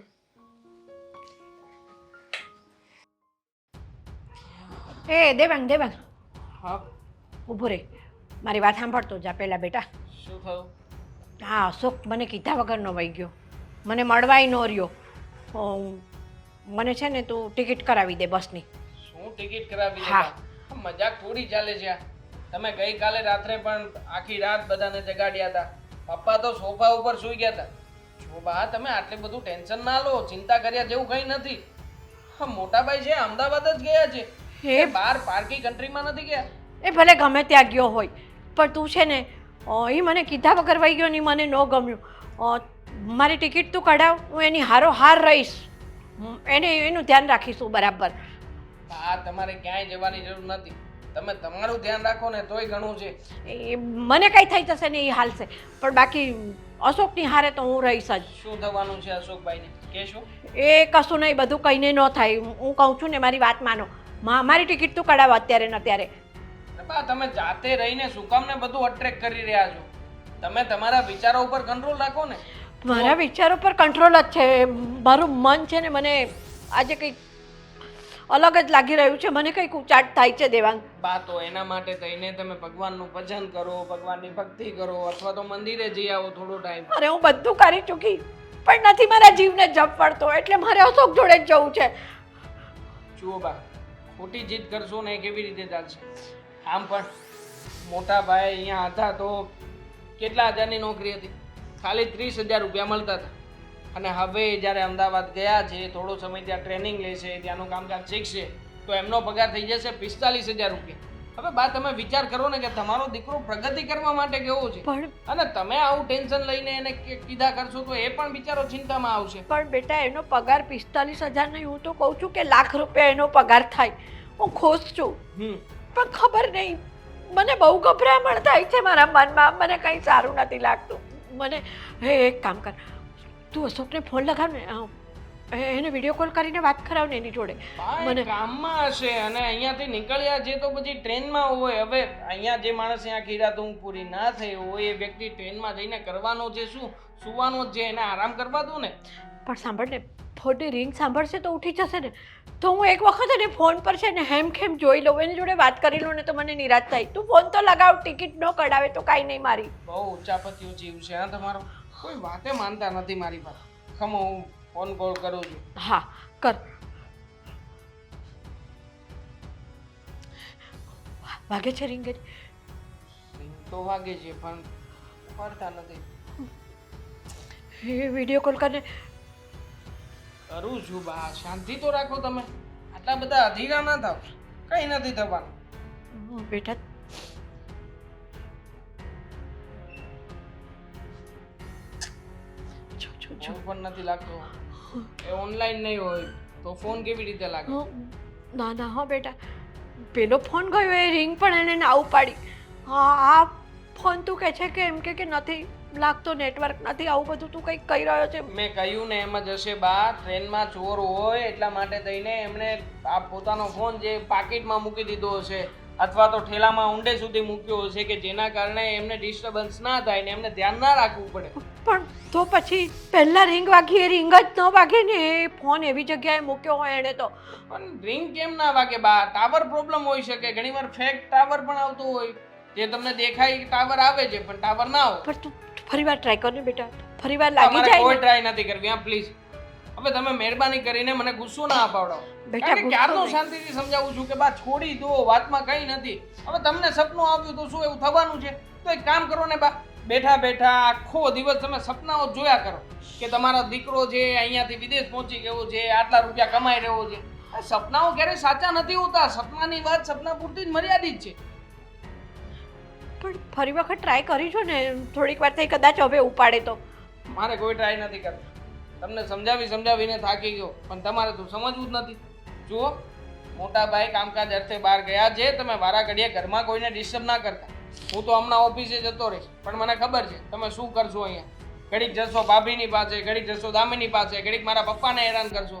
એ દેવાંગ દેવાંગ હા ઊભો રે, મારી વાત સાંભળતો જા પહેલા બેટા. શું થયું? હા અશોક મને કીધા વગરનો વહી ગયો, મને મળવાય ન રહ્યો. મને છે ને તું ટિકિટ કરાવી દે બસની. શું ટિકિટ કરાવી હા. દેતા? મજાક થોડી ચાલે છે આ. તમે ગઈકાલે રાત્રે પણ આખી રાત બધાને જગાડ્યા હતા. પપ્પા તો સોફા ઉપર સૂઈ ગયા હતા. જો બા તમે આટલું બધું ટેન્શન ના લો, ચિંતા કર્યા જેવું કંઈ નથી. હા મોટા ભાઈ છે અમદાવાદ જ ગયા છે, એ એ બહાર પાર્કી કન્ટ્રીમાં નથી ગયા. એ ભલે ગમે ત્યાં ગયો હોય પણ તું છે ને એ મને કીધા વગર વહી ગયો ને મને ન ગમ્યું. મારી ટિકિટ તું કઢાવ, હું એની હારો હાર રહીશ, એનું ધ્યાન રાખીશું બરાબર. હા તમારે ક્યાંય જવાની જરૂર નથી, તમે તમારું ધ્યાન રાખો ને તોય ઘણું છે. એ મને કંઈ થઈ જશે ને એ હાલશે, પણ બાકી અશોકની હારે તો હું રહીશ જ. શું થવાનું છે અશોકભાઈને કહેશો? એ કશું નહીં, બધું કહીને ન થાય. હું કહું છું ને મારી વાત માનો, મારી ટિકિટ તું કઢાવ અત્યારે ને અત્યારે. બા તમે જાતે રહીને શું કામ ને બધું અટ્રેક્ટ કરી રહ્યા છો? તમે તમારા વિચારો ઉપર કંટ્રોલ રાખો ને. મારા વિચારો પર કંટ્રોલ જ છે, મારું મન છે ને મને આજે કંઈક અલગ જ લાગી રહ્યું છે, મને કંઈક ઉચાટ થાય છે દેવાંગ. બા તો એના માટે થઈને તમે ભગવાનનું ભજન કરો, ભગવાનની ભક્તિ કરો અથવા તો મંદિરે જઈ આવો થોડો ટાઈમ. અરે હું બધું કરી ચૂકી પણ નથી મારા જીવને જપ પડતો, એટલે મારે અશોક જોડે જ જવું છે. જુઓ બા ખોટી જીદ કરશો ને એ કેવી રીતે ચાલશે? આમ પણ મોટા ભાઈ અહીંયા હતા તો કેટલા હજારની નોકરી હતી, ખાલી 30,000 રૂપિયા મળતા હતા. અને હવે જ્યારે અમદાવાદ ગયા છે, થોડો સમય ત્યાં ટ્રેનિંગ લેશે, ત્યાંનું કામકાજ શીખશે તો એમનો પગાર થઈ જશે 45,000 રૂપિયા. હવે બા તમે વિચાર કરો ને કે તમારો દીકરો પ્રગતિ કરવા માટે કેવો છે, પણ અને તમે આવું ટેન્શન લઈને એને કીધા કરશો તો એ પણ બિચારો ચિંતામાં આવશે. પણ બેટા એનો પગાર 45,000 નહીં, હું તો કહું છું કે લાખ રૂપિયા એનો પગાર થાય. હું ખુશ છું પણ ખબર નહીં મને બહુ ગભરામણ થાય છે મારા મનમાં, મને કંઈ સારું નથી લાગતું. મને એક કામ કર, તું અશોકને ફોન લગાવ ને, એને વિડીયો કોલ કરીને વાત કરાવ ને એની જોડે. મને કામમાં હશે અને અહીંયાથી નીકળ્યા છે તો પછી ટ્રેનમાં હોય. હવે અહીંયા જે માણસ આખી રાત ઊંઘ પૂરી ના થઈ હોય એ વ્યક્તિ ટ્રેનમાં જઈને કરવાનો છે શું? સુવાનો જ છે, એને આરામ કરવા દો ને. પણ સાંભળ ને, ફોનની રિંગ સાંભળશે તો ઉઠી જશે ને, તો હું એક વખત એને ફોન પર છે ને હેમ જોઈ લઉં, એની જોડે વાત કરી લઉં ને તો મને નિરાશ થાય. તું ફોન તો લગાવ, ટિકિટ ન કઢાવે તો કાંઈ નહીં મારી. બહુ ઉચ્ચાપતિઓ જીવ છે હા તમારો, કોઈ વાતે માનતા નથી મારી પાસે. ખમો હું ફોન કોલ કરું છું. હા કર. વાગે છે રિંગ? તો વાગે છે પણ ઉપાડતા નથી. એ વિડીયો કોલ કરીને કરું છું બા, શાંતિ તો રાખો તમે. આટલા બધા અધીરા ના થાવ, કઈ નથી થવાનું. બેટા ફોન પણ નથી લાગતો, એ ઓનલાઈન નહીં હોય તો ફોન કેવી રીતે લાગે? ના ના હો બેટા, પેલો ફોન ગયો એ રિંગ પણ એને ના ઉપાડી. હા આ ફોન તું કહે છે કે એમ કે નથી લાગતો, નેટવર્ક નથી, આવું બધું તું કંઈક કહી રહ્યો છે. મેં કહ્યું ને એમ જ હશે બા, ટ્રેનમાં ચોર હોય એટલા માટે થઈને એમણે આ પોતાનો ફોન જે પાકીટમાં મૂકી દીધો હશે અથવા તો ઠેલામાં ઊંડે સુધી મૂક્યો હશે કે જેના કારણે એમને ડિસ્ટર્બન્સ ના થાય ને એમને ધ્યાન ના રાખવું પડે. પણ તો પછી પહેલા રિંગ વાગી, એ રિંગ જ ન વાગે ને, એ ફોન એવી જગ્યાએ મૂક્યો હોય એને તો. પણ રિંગ કેમ ના વાગે બા? ટાવર પ્રોબ્લેમ હોઈ શકે, ઘણીવાર ફેક ટાવર પણ આવતો હોય, જે તમને દેખાય ટાવર આવે છે પણ ટાવર ના હોય. પણ તું ફરીવાર ટ્રાય કર ને બેટા, ફરીવાર લાગી તમારે જાય કોઈ ને. ટ્રાય નથી કરવી હા પ્લીઝ. હવે તમે મહેરબાની કરીને મને ગુસ્સો ના અપાવડાવો. બેટા, કારણ કે ગુસ્સો ક્યારનો નહીં. શાંતિથી સમજાવું છું કે બા છોડી દો, વાતમાં કંઈ નથી. હવે તમને સપનું આવ્યું તો શું એવું થવાનું છે? તો એક કામ કરો ને બા, બેઠા બેઠા આખો દિવસ તમે સપનાઓ જોયા કરો કે તમારો દીકરો જે અહીંયાથી વિદેશ પહોંચી ગયો છે, આટલા રૂપિયા કમાઈ રહ્યો છે. આ સપનાઓ ક્યારેય સાચા નથી હોતા. સપનાની વાત સપના પૂરતી જ મર્યાદિત છે. પણ ફરી વખત ટ્રાય કરીશું ને, થોડીક વાર થઈ કદાચ હવે ઉપાડે તો. મારે કોઈ ટ્રાય નથી કરતો. તમને સમજાવીને થાકી ગયો, પણ તમારે તો સમજવું જ નથી. જુઓ, મોટા ભાઈ કામકાજ અર્થે બહાર ગયા છે, તમે વારા ઘડીએ ઘરમાં કોઈને ડિસ્ટર્બ ના કરતા. હું તો હમણાં ઓફિસે જતો રહીશ, પણ મને ખબર છે તમે શું કરશો અહીંયા. ઘડીક જશો ભાભીની પાસે, ઘડીક જશો દામિની પાસે, ઘડીક મારા પપ્પાને હેરાન કરશો.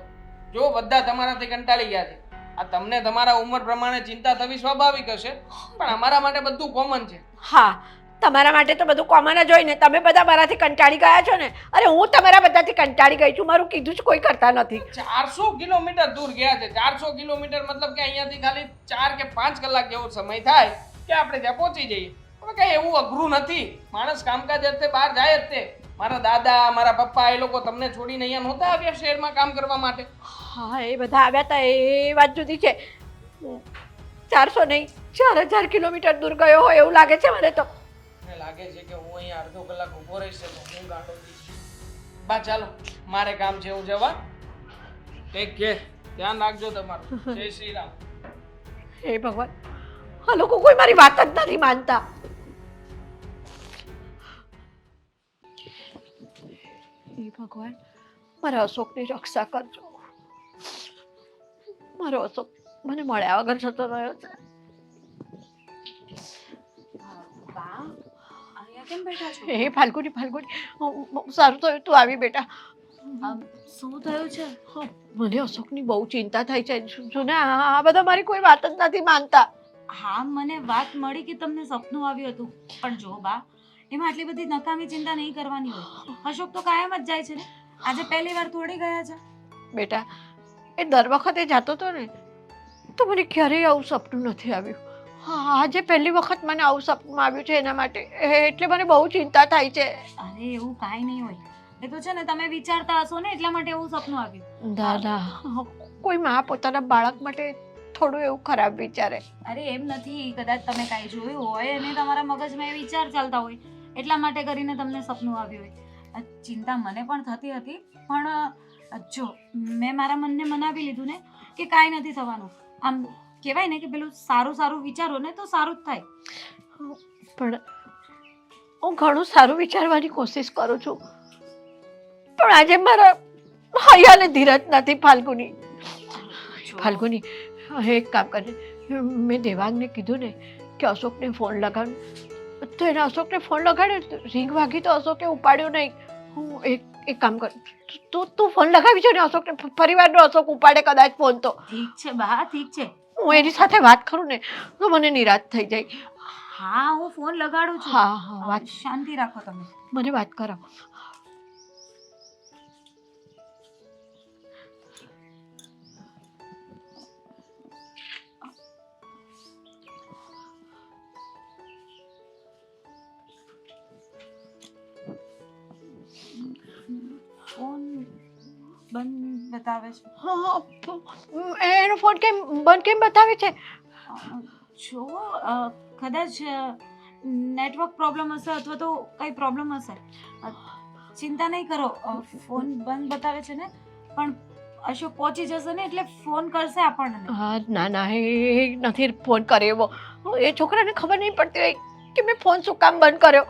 જો બધા તમારાથી કંટાળી ગયા છે. આ તમને તમારા ઉંમર પ્રમાણે ચિંતા થવી સ્વાભાવિક હશે, પણ અમારા માટે બધું કોમન છે. હા, તમારા માટે તો બધું કોમન જ હોય ને. તમે બધા મારાથી કંટાળી ગયા છો ને. અરે હું તમારા બધાથી કંટાળી ગઈ છું. મારું કીધું જ કોઈ કરતા નથી. 400 કિલોમીટર દૂર ગયા છે. 400 કિલોમીટર મતલબ કે અહીંયાથી ખાલી 4 કે 5 કલાક જેવો સમય થાય કે આપણે ત્યાં પહોંચી જઈએ. પણ કઈ એવું અઘરું નથી. માણસ કામકાજ અર્થે બહાર જાય જ તે. મારા દાદા, મારા પપ્પા એ લોકો તમને છોડીને અહીંયા નહોતા આવ્યા શહેરમાં કામ કરવા માટે. હા, એ બધા આવ્યા હતા, એ વાત જુદી છે. 400 નહીં, 4000 કિલોમીટર દૂર ગયો હોય એવું લાગે છે મને તો. મને લાગે છે કે હું અહીંયા અડધો કલાક ઊભો રહીશ તો હું ગાંડો થઈશ. બા ચાલો, મારે કામ છે, હું જવા. ટેક કેર, ધ્યાન રાખજો તમારું. જય શ્રી રામ. હે ભગવાન, આ લોકો કોઈ મારી વાત જ નથી માનતા. હે ભગવાન, મારા અશોકની રક્ષા કરજો. મારો અશોક મને મળ્યા વગર જતો રહ્યો છે. બા અહીંયા કેમ બેઠા છો? હે ફાલ્ગુની, સારું થયું તું આવી બેટા. શું થયું છે? મને અશોકની બહુ ચિંતા થાય છે. જો ને આ બધા મારી કોઈ વાત જ નથી માનતા. હા, મને વાત મળી કે તમને સપનું આવ્યું હતું, પણ જો બા, એમાં આટલી બધી નકામી ચિંતા નહીં કરવાની હોય. અશોક તો કાયમ જ જાય છે ને, આજે પહેલી વાર થોડી ગયા છે. બેટા, એ દર વખતે જતો હતો ને તો મને ક્યારેય આવું સપનું નથી આવ્યું. હા, આજે પહેલી વખત મને આવું સપનું આવ્યું છે એના માટે એટલે મને બહુ ચિંતા થાય છે. અરે એવું કાંઈ નહીં હોય. એ તો છે ને તમે વિચારતા હશો ને એટલા માટે એવું સપનું આવ્યું. દાદા, કોઈ માં પોતાના બાળક માટે થોડું એવું ખરાબ વિચારે. અરે એમ નથી, કદાચ તમે કાંઈ જોયું હોય અને તમારા મગજમાં એ વિચાર ચાલતા હોય એટલા માટે કરીને તમને સપનું આવ્યું હોય. ચિંતા મને પણ થતી હતી, પણ જો મેં મારા મનને મનાવી લીધું ને કે કાંઈ નથી થવાનું. આમ કહેવાય ને કે પેલું સારું સારું વિચારો ને તો સારું જ થાય. પણ હું ઘણું સારું વિચારવાની કોશિશ કરું છું, પણ આજે મારા હૈયાને ધીરજ નથી. ફાલ્ગુની, એક કામ કરે, મેં દેવાંગને કીધું ને કે અશોકને ફોન લગાવ, તો એને અશોકને ફોન લગાડ્યો, રીંગ વાગી તો અશોકે ઉપાડ્યો નહીં. હું એક કામ કર, તું ફોન લગાવી છે ને અશોકને, પરિવારનો અશોક ઉપાડે કદાચ ફોન તો. ઠીક છે બા, ઠીક છે. હું એની સાથે વાત કરું ને તો મને નિરાશ થઈ જાય. હા, હું ફોન લગાડું છું. હા, વાત, શાંતિ રાખો તમે. મને વાત કરાવો. ફોન બંધ બતાવે છે. હા, એનો ફોન કેમ બતાવે છે? જો કદાચ નેટવર્ક પ્રોબ્લેમ હશે અથવા તો કઈ પ્રોબ્લેમ હશે. ચિંતા નહીં કરો, ફોન બંધ બતાવે છે ને, પણ અશોક પહોંચી જશે ને એટલે ફોન કરશે આપણને. હા, ના, એ નથી ફોન કર્યો. એ છોકરાને ખબર નહીં પડતી હોય કે મેં ફોન શું કામ બંધ કર્યો.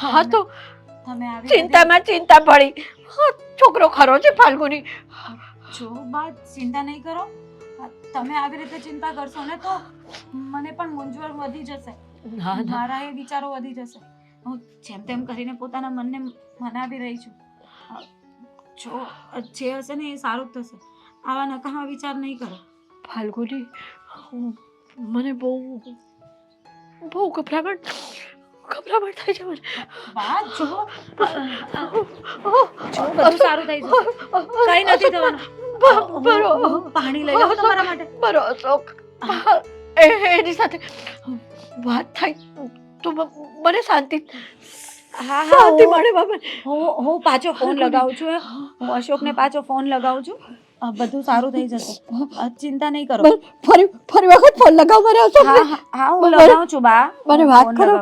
હા, તો તમે આવી ચિંતામાં ચિંતા પડી. છોકરો ખરો છે ફાલ્ગુની. જો બા, ચિંતા નહીં કરો. તમે આવી રીતે ચિંતા કરશો ને તો મને પણ મૂંઝવણ વધી જશે. મારા એ વિચારો વધી જશે. હું જેમ તેમ કરીને પોતાના મનને મનાવી રહી છું. જો જે હશે ને એ સારું જ થશે. આવા નકામા વિચાર નહીં કરો. ફાલ્ગુની, મને બહુ ગભરામણ થાય છે મને. બા, જો બધું સારું થઈ જશે. કઈ નથી થવાનું. હું પાણી લઈ આવું તમારા માટે. મારો અશોક, એની સાથે વાત થાય તો મને શાંતિ મળે. બાબા, હું પાછો ફોન લગાવું છું. હું અશોકને પાછો ફોન લગાવું છું. બધું સારું થઈ જશે. ચિંતા નહીં કરો. ફરી વખત ફોન લગાવ મારે અશોક. હા, હું લગાવું છું બા. મને વાત કરાવ,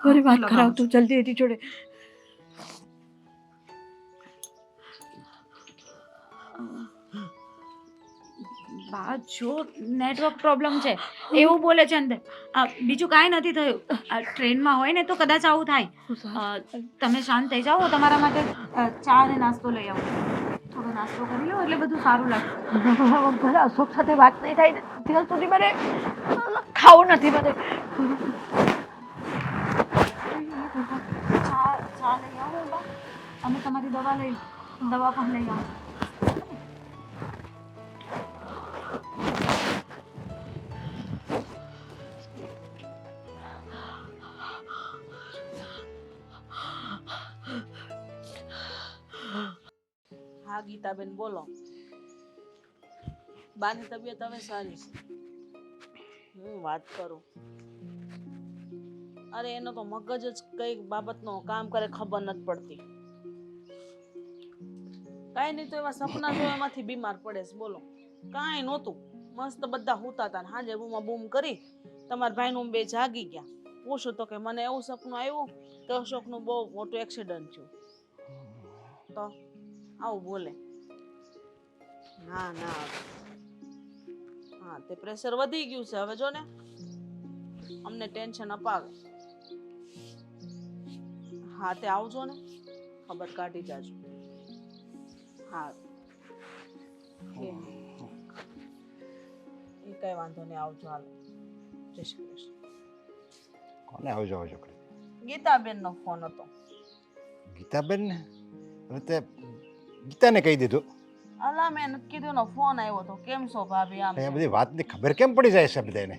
મને વાત કરાવ તું જલ્દી એની જોડે. બા જો નેટવર્ક પ્રોબ્લેમ છે એવું બોલે છે અંદર. બીજું કાંઈ નથી થયું. ટ્રેનમાં હોય ને તો કદાચ આવું થાય. તમે શાંત થઈ જાઓ, તમારા માટે ચા અને નાસ્તો લઈ આવું. થોડો નાસ્તો કરી લો એટલે બધું સારું લાગે. ઘરે અશોક સાથે વાત નહીં થાય ને ત્યાં સુધી મને ખાવું નથી મને. ચા લઈ આવો બા, અને તમારી દવા પણ લઈ આવો. હા ગીતાબેન બોલો. બાની તબિયત હવે સારી છે. હું વાત કરું. અરે એનો તો મગજ જ કઈ બાબતનો કામ કરે ખબર નથી પડતી. કાંઈ નહીં તો એવા સપના જો એમાંથી બીમાર પડે છે. બોલો કાંઈ નહોતું, મસ્ત બધા હુતા હતા. હાજે બૂમા બૂમ કરી તમારા ભાઈનું બે જાગી ગયા. પૂછું તો કે મને એવું સપનું આવ્યું કે અશોકનું બહુ મોટું એક્સિડન્ટ થયું. તો આવું બોલે. ના ના, હા તે પ્રેશર વધી ગયું છે હવે. જો ને અમને ટેન્શન અપાવે. હા તે આવજો ને, ખબર કાઢી જાજો. હા એ કઈ વાંધો નહીં, આવજો. હાલો, જય શ્રી કૃષ્ણ. કોને આવજો આવજો કરે? ગીતાબેન નો ફોન હતો. ગીતાબેન ને? હવે તે ગીતાને કહી દીધું? અલા મેં નથી કીધું, એનો ફોન આવ્યો હતો. કેમ છો ભાભી? આમ એ બધી વાતની ખબર કેમ પડી જાય છે બધાને?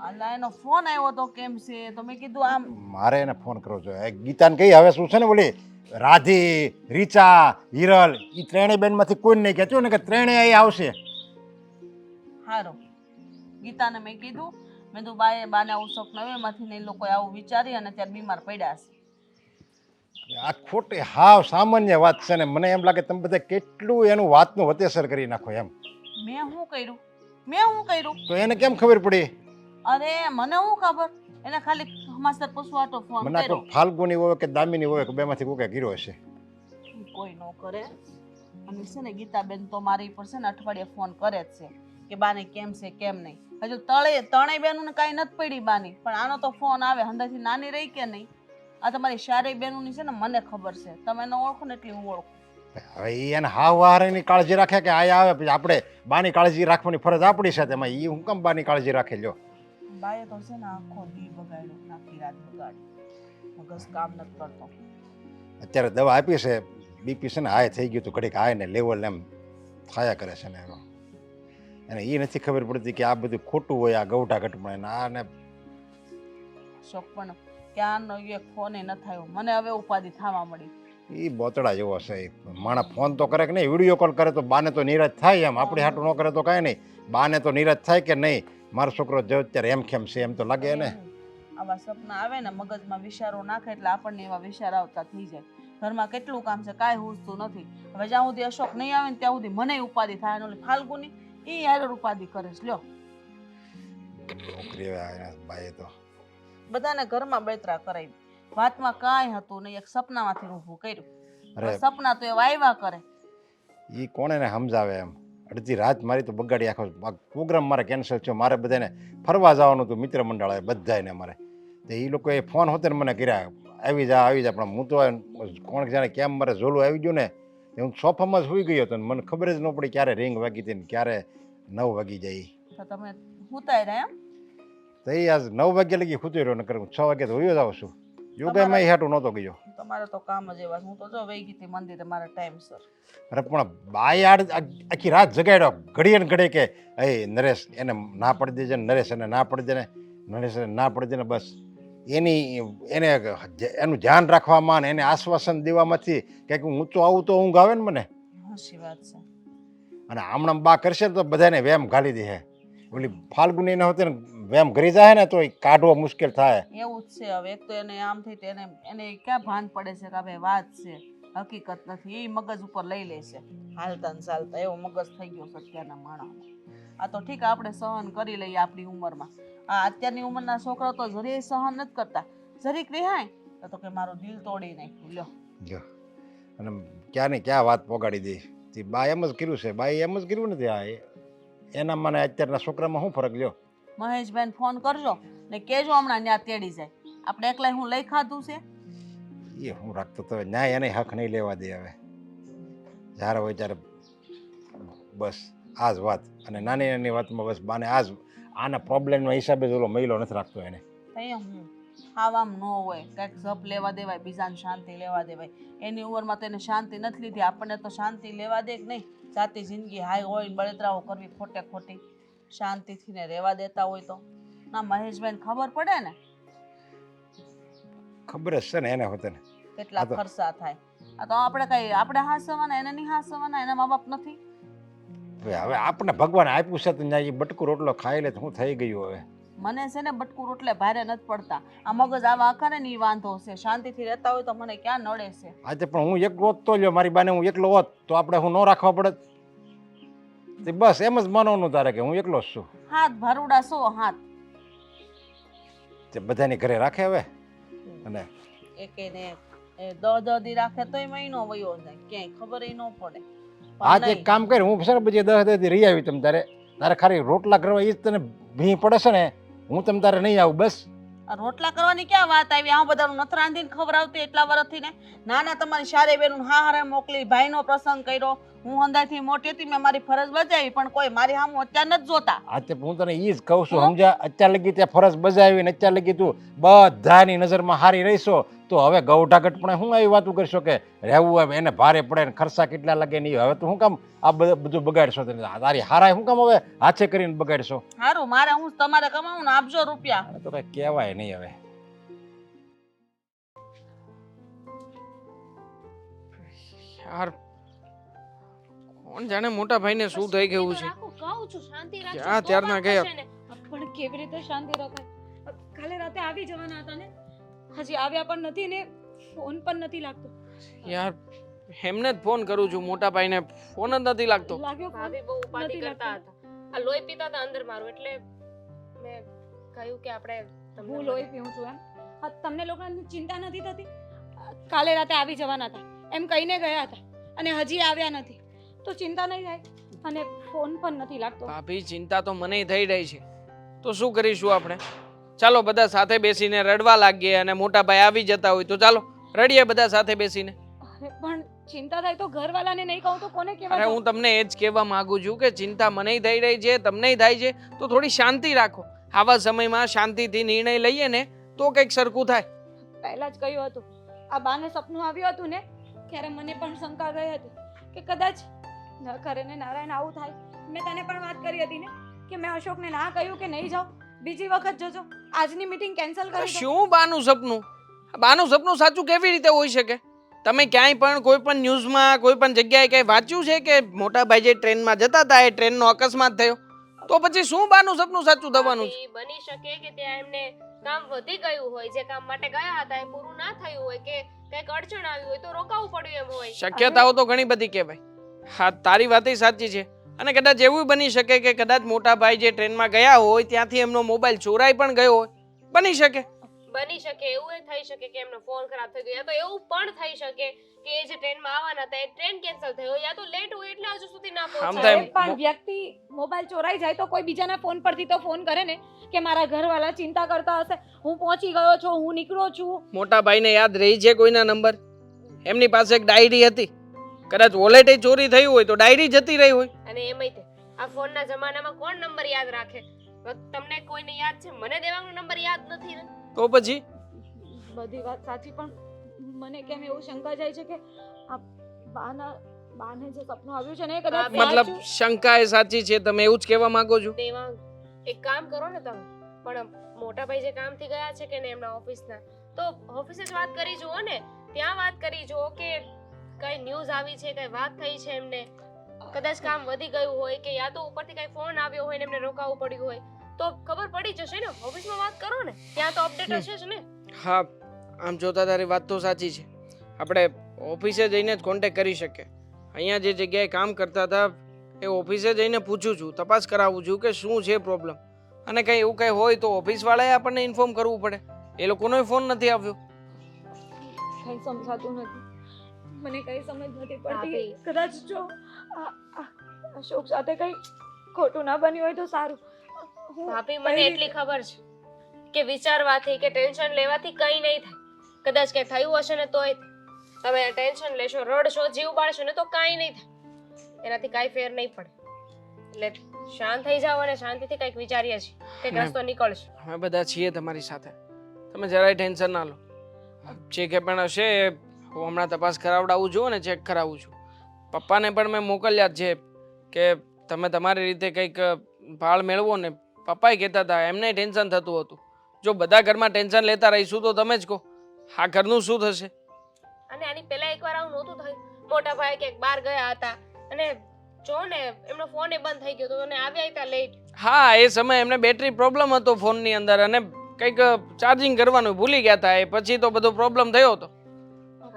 અલા એનો ફોન આવ્યો હતો. કેમ છે? તો મેં કીધું આમ. મારે એને ફોન કરવો જોઈએ. ગીતાને કહી હવે શું છે ને, ઓલી રાધી, રીચા, હિરલ, એ ત્રણેય બેનમાંથી કોઈ નહીં કહેતું ને કે ત્રણેય અહીં આવશે. હારું, ગીતાને મેં કીધું, મેં કીધું બાને આવું સપનું આવ્યું, એમાંથી ને એ લોકોએ આવું વિચારી અને ત્યારે બીમાર પડ્યા છે. આ ખોટી હાવ સામાન્ય વાત છે ને. મને એમ લાગે તમે બધા કેટલું એનું વાતનું વતેસર કરી નાખો એમ. મેં શું કર્યું? તો એને કેમ ખબર પડી? અરે મને શું ખબર, એને ખાલી હમાસર પૂછવાટો ફોન મને કર્યો. ફાલ્ગુની હોય કે દામિની હોય કે બેમાંથી કોઈ ગીરો હશે. કોઈ ન કરે. અને છે ને ગીતાબેન તો મારી પર છે ને અઠવાડિયે ફોન કરે જ છે કે બાને કેમ છે કેમ નહીં. હજુ ત્રણેય બેનું કાંઈ નથી પડી બાની, પણ આનો તો ફોન આવે. હંદાથી નાની રહી કે નહીં? આ તમારી ચારેય બેનોની છે ને મને ખબર છે. તમે એને ઓળખો ને એટલી હું ઓળખું. હવે એને હાવ વારની કાળજી રાખે કે આયા આવે પછી આપણે બાની કાળજી રાખવાની ફરજ આપણી છે. તેમાં એ હું કેમ બાની કાળજી રાખે? લ્યો, બાએ તો છે ને આખો દી બગાડ્યો, આખી રાત બગાડી. મગજ કામ નથી કરતો. અત્યારે દવા આપી છે, બીપી છે ને હાય થઈ ગયું. તો ઘડીક હાય ને લેવલ એમ થયા કરે છે ને એનો. એને એ નથી ખબર પડતી કે આ બધું ખોટું હોય, આ ગૌઢા ઘટમાં. આને શોખ પણ ક્યાંનો એક ફોને ન થયો. મને હવે ઉપાધિ થવા મળી. એ બોતડા જેવો છે. માણસ ફોન તો કરે કે નહીં, વિડીયો કોલ કરે તો બાને તો નિરાશ થાય એમ. આપણે હાટું ન કરે તો કાંઈ નહીં, બાને તો નિરાશ થાય કે નહીં મારો છોકરો જો અત્યારે એમ કેમ છે, એમ તો લાગે ને. આવા સપના આવે ને મગજમાં વિચારો નાખે એટલે આપણને એવા વિચાર આવતા થઈ જાય. ઘરમાં કેટલું કામ છે, કાંઈ હુજતું નથી. હવે જ્યાં સુધી અશોક નહીં આવે ને ત્યાં સુધી મને ઉપાધિ થાય. અને ઓલી ફાલ્ગુની એ હારે ઉપાધિ કરે છે. લ્યો, છોકરી બાએ તો બધાને ઘરમાં બેતરા કરાવી. વાતમાં કાંઈ હતું નહીં, એક સપનામાંથી ઊભું કર્યું. અરે સપના તો એવા આવ્યા કરે. એ કોને ને સમજાવે એમ? અડધી રાત મારી તો બગાડી. આખો પ્રોગ્રામ મારે કેન્સલ થયો. મારે બધાને ફરવા જવાનું હતું, મિત્ર મંડળ બધાને મારે. તો એ લોકોએ ફોન હોતે ને મને કર્યા, આવી જા આવી જા. પણ હું તો કોણ જાણે કેમ મારે ઝોલું આવી ગયું ને, હું સોફામાં જ સુઈ ગયો હતો ને મને ખબર જ ન પડી ક્યારે રિંગ વાગી હતી ને ક્યારે 9 વાગી જાય. તો તમે હુતાય રહ્યા એમ? તો એ આજ 9 વાગ્યા લગી ખૂતી રહ્યો. નકર 6 વાગે તો હોયો જ આવું છું. યોગામાં એ હાટું નહોતો ગયો. તમારે તો કામ જ એવા. હું તો જો વહી ગઈ હતી મંદિરે મારા ટાઈમસર. અરે પણ બાય આખી રાત જગાડ્યો ઘડીએ ને ઘડીએ કે એ નરેશ એને ના પડી દેજે, નરેશ એને ના પડી દે ને, નરેશ એને ના પડી દે ને. બસ એને એનું ધ્યાન રાખવામાં ને એને આશ્વાસન દેવામાંથી કંઈક ઊંચો આવું તો ઊંઘ આવે ને મને. સાચી વાત છે. અને હમણાં બા કરશે ને તો બધાને વેમ ઘાલી દે. ઓલી ફાલ્ગુની ને હોતી ને વેમ ઘરી જાય ને તો એ કાઢવો મુશ્કેલ થાય. એવું જ છે. હવે એક તો એને આમ થઈ તો એને ક્યાં ભાન પડે છે કે ભાઈ વાત છે, હકીકત નથી. એ મગજ ઉપર લઈ લે છે હાલતા ને ચાલતા. એવો મગજ થઈ ગયો છે અત્યારના માણસનો. આ તો ઠીક આપણે સહન કરી લઈએ આપણી ઉંમરમાં. આ અત્યારની ઉંમરના છોકરાઓ તો જરીય સહન નથી કરતા. જરીક રિહાય તો કે મારું દિલ તોડી નાખ્યું. લ્યો, જો અને ક્યાં ને ક્યાં વાત પોગાડી દે. બા એમ જ કર્યું છે, બાએ એમ જ કર્યું નથી. આ એના મને અત્યારના છોકરામાં શું ફરક લ્યો? મહેશભાઈને ફોન કરજો ને કહેજો હમણાં ત્યાં તેડી જાય. આપણે એકલા હું લઈ ખાધું છે. એ હું રાખતો તો ન્યાય એને હક નહીં લેવા દે હવે. જ્યારે હોય ત્યારે બસ આ જ વાત, અને નાની નાની વાતમાં બસ બાને આ જ આના પ્રોબ્લેમના હિસાબે જ ઓલો મહિલો નથી રાખતો એને. અહીંયા હું આવામ ન હોય, કંઈક જપ લેવા દેવાય, બીજાને શાંતિ લેવા દેવાય. એની ઉંમરમાં તો એને શાંતિ નથી લીધી, આપણને તો શાંતિ લેવા દે કે નહીં? જાતી જિંદગી હાઈ હોય, બળતરાઓ કરવી ખોટે ખોટી, શાંતિથી ને રહેવા દેતા હોય તો ના મહેશભાઈને ખબર પડે ને ખબર જ છે ને એને હોતે ને. કેટલા હા તો. ખર્ચા થાય. આ તો આપણે હાસવાના, એને નહીં હાસવાના, એના મા બાપ નથી. હવે આપણે ભગવાન આપ્યું છે તો ન્યાય એ બટકું રોટલો ખાઈ લે તો હું થઈ ગયું હવે. મને છે ને બટકું રોટલે ભારે નથી પડતા. આ મગજ આવા આખા ને ઈ વાંધો છે. શાંતિથી રહેતા હોય તો મને ક્યાં નડે છે. આજે પણ હું એકલો હોત તો લ્યો, મારી બાને હું એકલો હોત તો આપણે હું ન રાખવા પડે. તે બસ એમ જ માનવાનું તારે કે હું એકલો જ છું. હાથ ભરૂડા સો હાથ. તે બધાની ઘરે રાખે હવે. અને એકે ને એ દહ દી રાખે તોય મહિનો વયો જાય, ક્યાંય ખબર ન પડે. આજ એક કામ કરી, હું છે ને પછી 10 દી રહી આવી તમ તારે ખાલી રોટલા કરવા એ જ તને ભી પડે છે ને, હું તમ તારે નહીં આવું બસ. આ રોટલા કરવાની ક્યાં વાત આવી? આ બધાનું નથી રાંધીને ખવડાવતી એટલા વર્ષથી ને. નાના તમારી શારે બેનું હા હારે મોકલી, ભાઈનો પ્રસંગ કર્યો, હું હંદાથી મોટી હતી, મેં મારી ફરજ બજાવી, પણ કોઈ મારી સામું અત્યારે નથી જોતા. આજે હું તને એ જ કહું છું, સમજા? અત્યાર લગી ત્યાં ફરજ બજાવી ને અત્યાર લગી તું બધાની નજરમાં હારી રહીશો, તો હવે ગૌઢાગટ પણ હું આવી વાતું કરશો કે રહેવું હવે એને ભારે પડે ને ખર્ચા કેટલા લાગે નહીં. હવે તું શું કામ આ બધું બગાડશો? તારી હારાય શું કામ હવે હાથે કરીને બગાડશો? સારું, મારે હું તમારે કમાવું ને, આપજો રૂપિયા. આને તો કઈ કહેવાય નહીં હવે. યાર કોણ જાણે મોટા ભાઈને શું થઈ ગયું છે. કહું છું શાંતિ રાખજો. ક્યાં તો ત્યારના વાત ગયા. થશે ને. પણ કેવી રીતે શાંતિ રખાય? કાલે રાતે આવી જવાના હતા ને, હજી આવ્યા પણ નથી ને ફોન પણ નથી લાગતો. યાર એમને જ ફોન કરું છું, મોટા ભાઈને ફોન જ નથી લાગતો. લાગ્યો ફોન? ભાભી બહુ ઉપાધિ નથી કરતા લાગતો. હતા. આ લોહી પીતા હતા અંદર મારું, એટલે મેં કહ્યું કે આપણે તમને હું લોહી પીઉં છું એમ? હા, તમને લોકોને ચિંતા નથી થતી? કાલે રાતે આવી જવાના હતા એમ કહીને ગયા હતા અને હજી આવ્યા નથી, તો ચિંતા નહીં થાય? અને ફોન પણ નથી લાગતો. ભાભી ચિંતા તો મને થઈ રહી છે, તો શું કરીશું આપણે? ચાલો બધા સાથે બેસીને રડવા લાગીએ, અને મોટા ભાઈ આવી જતા હોય તો ચાલો રડીએ બધા સાથે બેસીને. અરે પણ ચિંતા થાય તો ઘરવાળાને નહીં કહું તો કોને અરે કહેવા? હું તમને એ જ કહેવા માંગુ છું કે ચિંતા મને થઈ રહી છે, તમને થાય છે, તો થોડી શાંતિ રાખો. આવા સમયમાં શાંતિથી નિર્ણય લઈએ ને તો કંઈક સરખું થાય. પહેલા જ કહ્યું હતું, આ બાને સપનું આવ્યું હતું ને ત્યારે મને પણ શંકા ગઈ હતી કે કદાચ ન કરે ને નારાયણ આવું થાય. મેં તને પણ વાત કરી હતી ને કે મેં અશોકને ના કહ્યું કે નહીં જાઓ, બીજી વખત જજો. આજની મીટિંગ કેન્સલ અરે કરી દો. શું બાનું સપનું? બાનું સપનું સાચું કેવી રીતે હોઈ શકે? તમે ક્યાંય પણ કોઈ પણ ન્યૂઝમાં કોઈ પણ જગ્યાએ કંઈ વાંચ્યું છે કે મોટા ભાઈ જે ટ્રેનમાં જતા હતા એ ટ્રેનનો અકસ્માત થયો? તો પછી શું બાનું સપનું સાચું થવાનું છે? ભાભી, બની શકે કે ત્યાં એમને કામ વધી ગયું હોય, જે કામ માટે ગયા હતા એ પૂરું ના થયું હોય, કે કંઈક અડચણ આવી હોય તો રોકાવું પડ્યું એમ હોય. શક્યતાઓ તો ઘણી બધી કહેવાય. હા, તારી વાત સાચી છે. અને કદાચ એવું બની શકે કે કદાચ મોટા ભાઈ જે ટ્રેનમાં ગયા હોય ત્યાંથી એમનો મોબાઈલ ચોરાઈ પણ ગયો હોય. બની શકે. બની શકે, એવું એ થઈ શકે કે એમનો ફોન ખરાબ થઈ ગયો, યા તો એવું પણ થઈ શકે કે એ જે ટ્રેનમાં આવવાના હતા એ ટ્રેન કેન્સલ થયો, યા તો લેટ હોય એટલે હજુ સુધી ના આમ પહોંચ્યા. થાય. અરે પણ વ્યક્તિ મોબાઈલ ચોરાઈ જાય તો કોઈ બીજાના ફોન પરથી તો ફોન કરે ને કે મારા ઘરવાળા ચિંતા કરતા હશે, હું પહોંચી ગયો છું, હું નીકળો છું. મોટા ભાઈને યાદ રહી છે કોઈના નંબર? એમની પાસે એક ડાયરી હતી, કદાચ વોલેટ ચોરી થયું હોય તો ડાયરી જતી રહી હોય. અને એમાંય તે આ ફોનના જમાનામાં કોણ નંબર યાદ રાખે? તમને કોઈને યાદ છે? મને દેવાનો નંબર યાદ નથી ને. તો પછી બધી વાત સાચી, પણ મને કેમ એવું શંકા જાય છે કે આ બાને જે સપનું આવ્યું છે ને એ કદાચ મતલબ સાચું. શંકા એ સાચી છે, તમે એવું જ કહેવા માંગો છો? દેવાંગ, એક કામ કરો ને તમે, પણ મોટા ભાઈ જે કામથી ગયા છે કે ને એમના ઓફિસના, તો ઓફિસે જ વાત કરી જુઓ ને. ત્યાં વાત કરી જુઓ કે કઈ ન્યૂઝ આવી છે, કઈ વાત થઈ છે એમને, કદાચ કામ વધી ગયું હોય કે યા તો ઉપરથી કઈ ફોન આવ્યો હોય ને એમને રોકાવું પડ્યું હોય, તો ખબર પડી જશે ને. ઓફિસમાં વાત કરો ને, ત્યાં તો અપડેટ હશે જ ને. હા, આમ જોતા તારી વાત તો સાચી છે. આપણે ઓફિસે જઈને જ કોન્ટેક્ટ કરી શકીએ. અહીંયા જે જગ્યાએ કામ કરતા હતા એ ઓફિસે જઈને પૂછું છું, તપાસ કરાવું છું કે શું છે પ્રોબ્લેમ. અને કંઈ એવું કંઈ હોય તો ઓફિસવાળાએ આપણને ઇન્ફોર્મ કરવું પડે. એ લોકોનો ફોન નથી આવ્યો. કઈ સમજાતું નથી, મને કઈ સમજ નથી પડતી. ભાભી. કદાચ જો અશોક સાથે કઈ ખોટું ના બન્યું હોય તો સારું. હું ભાભી કઈ મને રીતે- એટલી ખબર છે કે વિચારવાથી કે ટેન્શન લેવાથી કંઈ નહીં થાય. કદાચ કંઈ થયું હશે ને તોય તમે ટેન્શન લેશો, રડશો, જીવ બાળશો ને તો કાંઈ નહીં થાય. એનાથી કાંઈ ફેર નહીં પડે. એટલે શાંત થઈ જાઓ અને શાંતિથી કંઈક વિચારીએ છીએ કંઈક રસ્તો નીકળશે. અમે બધા છીએ તમારી સાથે, તમે જરાય ટેન્શન ના લો. જે કે પણ હશે એ હું હમણાં તપાસ કરાવડાવું છું અને ચેક કરાવું છું. પપ્પાને પણ મેં મોકલ્યા જ છે કે તમે તમારી રીતે કંઈક ભાળ મેળવો ને. પપ્પાએ કહેતા હતા એમને ટેન્શન થતું હતું. જો બધા ઘરમાં ટેન્શન લેતા રહીશું તો તમે જ કહો આ ઘરનું શું થશે? અને આની પહેલા એકવાર આવું નહોતું થયું. મોટા ભાઈ ક્યાંક બહાર ગયા હતા અને જો ને એમનો ફોન એ બંધ થઈ ગયો તો અને આવ્યા હતા લેટ. હા, એ સમયે એમને બેટરી પ્રોબ્લેમ હતો ફોનની અંદર અને કંઈક ચાર્જિંગ કરવાનું ભૂલી ગયા હતા. એ પછી તો બધો પ્રોબ્લેમ થયો હતો.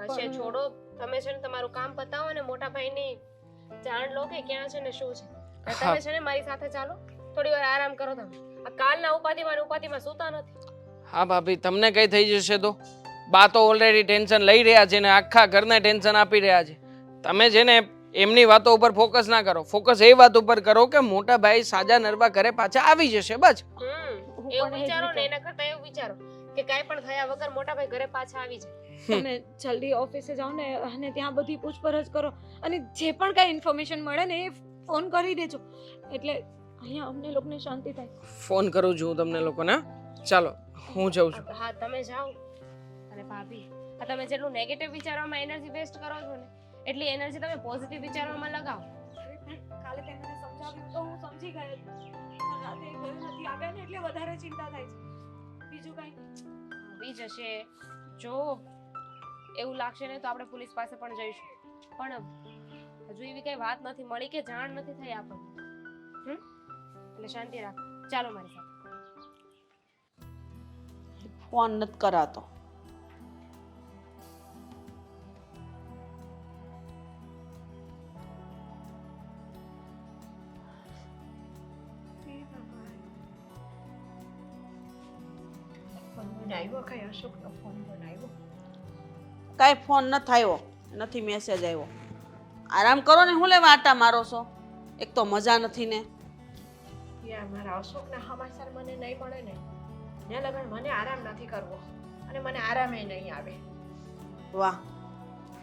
હશે છોડો, તમે છે ને તમારું કામ પતાવો ને મોટા ભાઈની જાણ લો કે ક્યાં છે ને શું છે. અને હા. તમે છે ને મારી સાથે ચાલો, થોડી વાર આરામ કરો તમે. આ કાલના ઉપાધિમાં સૂતા નથી. હા ભાભી, તમને કંઈ થઈ જશે તો બા તો ઓલરેડી ટેન્શન લઈ રહ્યા છે ને આખા ઘરને ટેન્શન આપી રહ્યા છે. તમે છે ને એમની વાતો ઉપર ફોકસ ના કરો, ફોકસ એ વાત ઉપર કરો કે મોટા ભાઈ સાજા નરવા ઘરે પાછા આવી જશે બસ. હું એવું પણ એ જ વિચારો ને વિચારું. એના કરતા એવું વિચારો કે કાંઈ પણ થયા વગર મોટા ભાઈ ઘરે પાછા આવી જાય. તમે જલ્દી ઓફિસે જાઓ ને અને ત્યાં બધી પૂછપરછ કરો અને જે પણ કાંઈ ઇન્ફોર્મેશન મળે ને એ ફોન કરી દેજો એટલે અહીંયા અમને લોકોને શાંતિ થાય. ફોન કરું છું તમને લોકોને. ચાલો હું જાઉં છું. હા તમે જાઓ. અને ભાભી, આ તમે જેટલું નેગેટિવ વિચારવામાં એનર્જી વેસ્ટ કરો છો ને એટલી એનર્જી તમે પોઝિટિવ વિચારવામાં લગાવો. કાલે તે મને સમજાવ્યું તો હું સમજી ગઈ હતી. પણ રાતે એ ઘરે નથી આવ્યા ને એટલે વધારે ચિંતા થાય છે. બીજું કાંઈ નહીં. આવી જશે. જો એવું લાગશે ને તો આપણે પોલીસ પાસે પણ જઈશું. પણ હજુ એવી કઈ વાત નથી મળી કે જાણ નથી થઈ આપણને. એટલે શાંતિ રાખો. ચાલો મારી સાથે. ફોન નથી કરાતો. ફોન બનાવ્યો કઈ અશોકનો ફોન બનાવ્યો. કાંઈ ફોન નથી આવ્યો, નથી મેસેજ આવ્યો. આરામ કરો ને, હું લેવા આટા મારો છો? એક તો મજા નથી ને. યા મારા અશોકના સમાચાર મને નહીં મળે ને ત્યાં લગન મને આરામ નથી કરવો અને મને આરામે નહીં આવે. વાહ,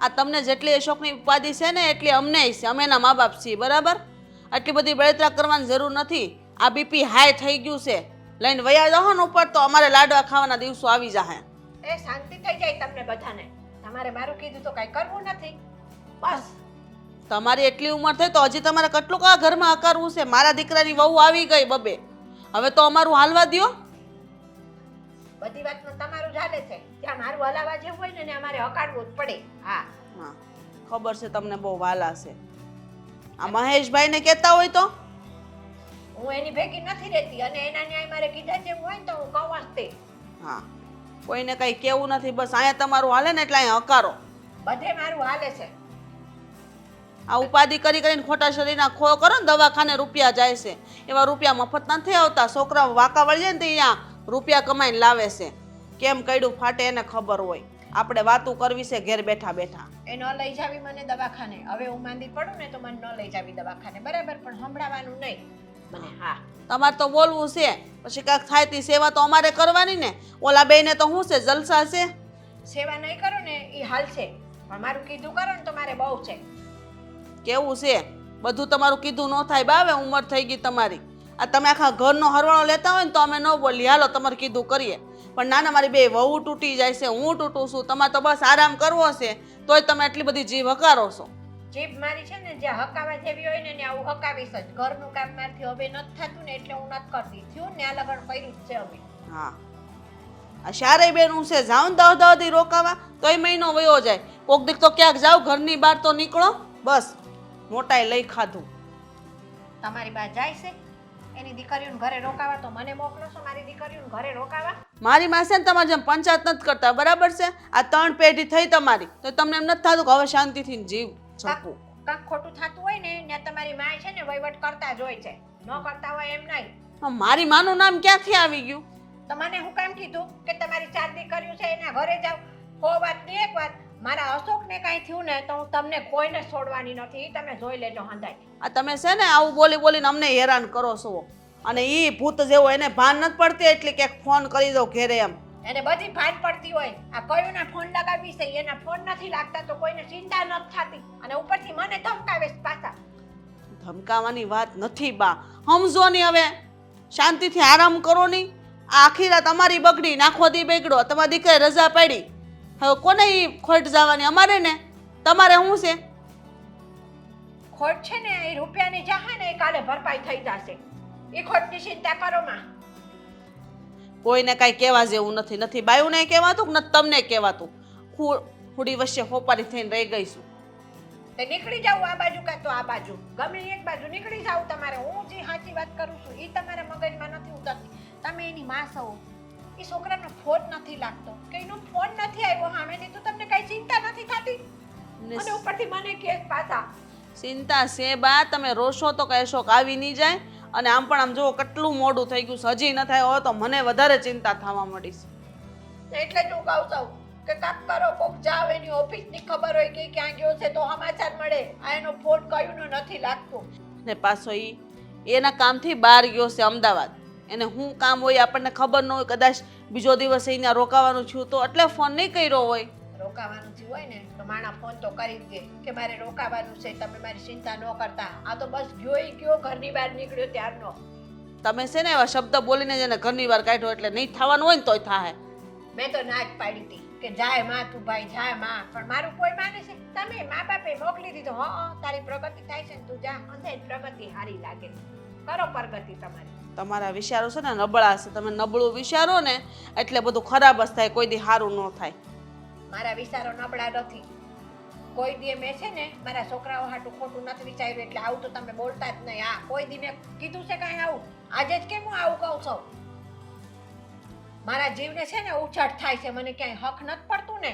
આ તમને જેટલી અશોકની ઉપાધિ છે ને એટલી અમને છે. અમે એના મા બાપ છીએ, બરાબર? આટલી બધી બળતરા કરવાની જરૂર નથી. આ બીપી હાઈ થઈ ગયું છે, લઈને વયા જાઓ ને ઉપર તો અમારે લાડવા ખાવાના દિવસો આવી જાહે. એ શાંતિ થઈ જાય તમને બધાને. તમારે મારું કીધું તો કાંઈ કરવું નથી બસ. તમારી એટલી ઉંમર થઈ તો હજી તમારે કેટલું આ ઘરમાં અકારવું છે? મારા દીકરાની વહુ આવી ગઈ બબે, હવે તો અમારું હાલવા દ્યો. બધી વાતમાં તમારું ચાલે છે. ત્યાં મારું હલાવા જેવું હોય ને અમારે હકાડવું જ પડે. હા હા, ખબર છે તમને બહુ વાલા છે. આ મહેશભાઈને કહેતા હોય તો હું એની ભેગી નથી રહેતી અને એના ન્યાય મારે કીધા જેવું હોય ને તો હું કહું જ તે. હા, કોઈને કઈ કેવું નથી. બસ અહીંયા તમારું હાલે ને એટલે અહીંયા હકારો. બધે મારું હાલે છે. આ ઉપાધિ કરી કરીને ખોટા શરીરના ખો કરો ને દવાખાને રૂપિયા જાય છે. એવા રૂપિયા મફત નથી આવતા. છોકરા વાંકા વળી જાય ને તો અહીંયા રૂપિયા કમાઈને લાવે છે. કેમ કઈડું ફાટે એને ખબર હોય. આપણે વાતું કરવી છે ઘેર બેઠા બેઠા. એ ન લઈ જાવી મને દવાખાને. હવે હું માંદી પડું ને તો મને ન લઈ જાવી દવાખાને, બરાબર? પણ સંભળાવાનું નહીં મને. હા, તમારે તો બોલવું છે. પછી કાંઈક થાય તે સેવા તો અમારે કરવાની ને. ઓલા બેને તો શું છે, જલસા છે. સેવા નહીં કરો ને એ હાલ છે, પણ મારું કીધું કરો ને તો મારે બહુ છે. કેવું છે બધું તમારું કીધું ન થાય બાવે, ઉંમર થઈ ગઈ તમારી. આ તમે આખા ઘરનો હરવાળો લેતા હોય ને તો અમે ન બોલીએ, હાલો તમારે કીધું કરીએ. પણ નાના મારી બે વહુ તૂટી જાય છે, હું તૂટું છું. તમારે તો બસ આરામ કરવો છે તોય તમે આટલી બધી જીભ હકારો છો. જીભ મારી છે ને જ્યાં હકાવા જેવી હોય ને ત્યાં હું હકાવીશ જ. ઘરનું કામ મારથી હવે નથી થતું ને એટલે હું નથી કરતી. થયું ને આ લગન કર્યું જ છે હવે. હા, આ શારે બેનું છે, જાઓ ને 10 દી રોકાવા તોય મહિનો વયો જાય. કોક દીક તો ક્યાંક જાઓ, ઘરની બહાર તો નીકળો. બસ મોટાઈ લઈ ખાધું. તમારી બા જાય છે એની દીકરીઓને ઘરે રોકાવા તો મને મોકલો છો મારી દીકરીઓને ઘરે રોકાવા? મારી માં છે ને તમારે જેમ પંચાયત નથી કરતા, બરાબર છે? આ 3 પેઢી થઈ તમારી તો તમને એમ નથી થતું કે હવે શાંતિથી જીવ શકું? કાંક ખોટું થતું હોય ને ત્યાં તમારી માય છે ને વહીવટ કરતા જ હોય છે, ન કરતા હોય એમ નહીં. મારી માનું નામ ક્યાંથી આવી ગયું? તો મને હું કામ કીધું કે તમારી 4 દીકરીઓ છે એના ઘરે જાવ? 100 વાત ની એક વાત. મારા અશોકને કાંઈ થયું ને તો હું તમને કોઈને છોડવાની નથી ઈ તમે જોઈ લેજો હંધાય. આ તમે છે ને આવું બોલી બોલીને અમને હેરાન કરો છો. અને ઈ ભૂત જેવો એને ભાન નથી પડતી એટલે ક્યાંક ફોન કરી દો ઘેરે એમ. એને બધી ભાન પડતી હોય. આ કયુંના ફોન લગાવી છે એના ફોન નથી લાગતા તો કોઈને ચિંતા નથી થતી અને ઉપરથી મને ધમકાવે છે પાછા. ધમકાવાની વાત નથી બા, સમજો ની હવે, શાંતિથી આરામ કરો ની. આ આખી રાત અમારી બગડી, નાખો દી બગડો, તમારી દીકરાએ રજા પાડી, હવે કોને ઈ ખોટ જવાની? અમારે ને તમારે શું છે? ખોટ છે ને એ રૂપિયાની જાહે ને એ કાલે ભરપાઈ થઈ જશે. એ ખોટની ચિંતા કરો માં. કોઈને કાંઈ કહેવા જેવું નથી. નથી બાયુને કહેવાતું કે નથી તમને કહેવાતું. હુડી વચ્ચે હોપારી થઈને રહી ગઈ છું. તે નીકળી જાવ આ બાજુ કાં તો આ બાજુ, ગમે એક બાજુ નીકળી જાવ તમારે. હું જે સાચી વાત કરું છું એ તમારા મગજમાં નથી ઉતરતી. તમે એની માં છો. એ છોકરાનો ફોન નથી લાગતો કે એનો ફોન નથી આવ્યો સામેથી તો તમને કઈ ચિંતા નથી થતી અને ઉપરથી મને કેસ પાછા. ચિંતા છે બા, તમે રોશો તો કહેશો કે આવી નહીં જાય. અને આમ પણ આમ જુઓ કેટલું મોડું થઈ ગયું છે, હજી ન થાય હોય તો મને વધારે ચિંતા થવા માંડી છે. એટલે જ હું કહું છું કે કામ કરો, કોક જાવ એની ઓફિસની ખબર હોય કે ક્યાં ગયો છે તો સમાચાર મળે. આ એનો ફોન કયુંનો નથી લાગતો ને પાછો એના કામથી બહાર ગયો છે અમદાવાદ. એને શું કામ હોય આપણને ખબર ન હોય. કદાચ બીજો દિવસ અહીંયા રોકાવાનું થયું તો એટલે ફોન નહીં કર્યો હોય. રોકાવાનું થયું હોય ને તો માણા ફોન તો કરી દે કે મારે રોકાવાનું છે, તમે મારી ચિંતા ન કરતા. આ તો બસ ગયો ઘરની બહાર નીકળ્યો ત્યારનો. તમે છે ને એવા શબ્દ બોલીને જેને ઘરની વાર કાઢ્યો એટલે નહીં થવાનું હોય ને તોય થાય. મેં તો ના જ પાડી હતી કે જાય માં તું ભાઈ જાય માં, પણ મારું કોઈ માને છે? તમે મા બાપે મોકલી દીધો. હા તારી પ્રગતિ થાય છે ને તું જા, અંતે પ્રગતિ સારી લાગે. કરો પ્રગતિ તમારી. તમારા વિચારો છે ને નબળા છે. તમે નબળું વિચારો ને એટલે બધું ખરાબ જ થાય, કોઈ દી સારું ન થાય. મારા વિચારો નબળા નથી. કોઈ દી મેં છે ને મારા છોકરાઓ હાટું ખોટું નથી વિચાર્યું એટલે આવું તો તમે બોલતા જ નહીં. હા કોઈ દી મેં કીધું છે કાંઈ આવું? આજે જ કેમ હું આવું કહું છું? મારા જીવને છે ને ઉછાટ થાય છે, મને ક્યાંય હક નથી પડતું ને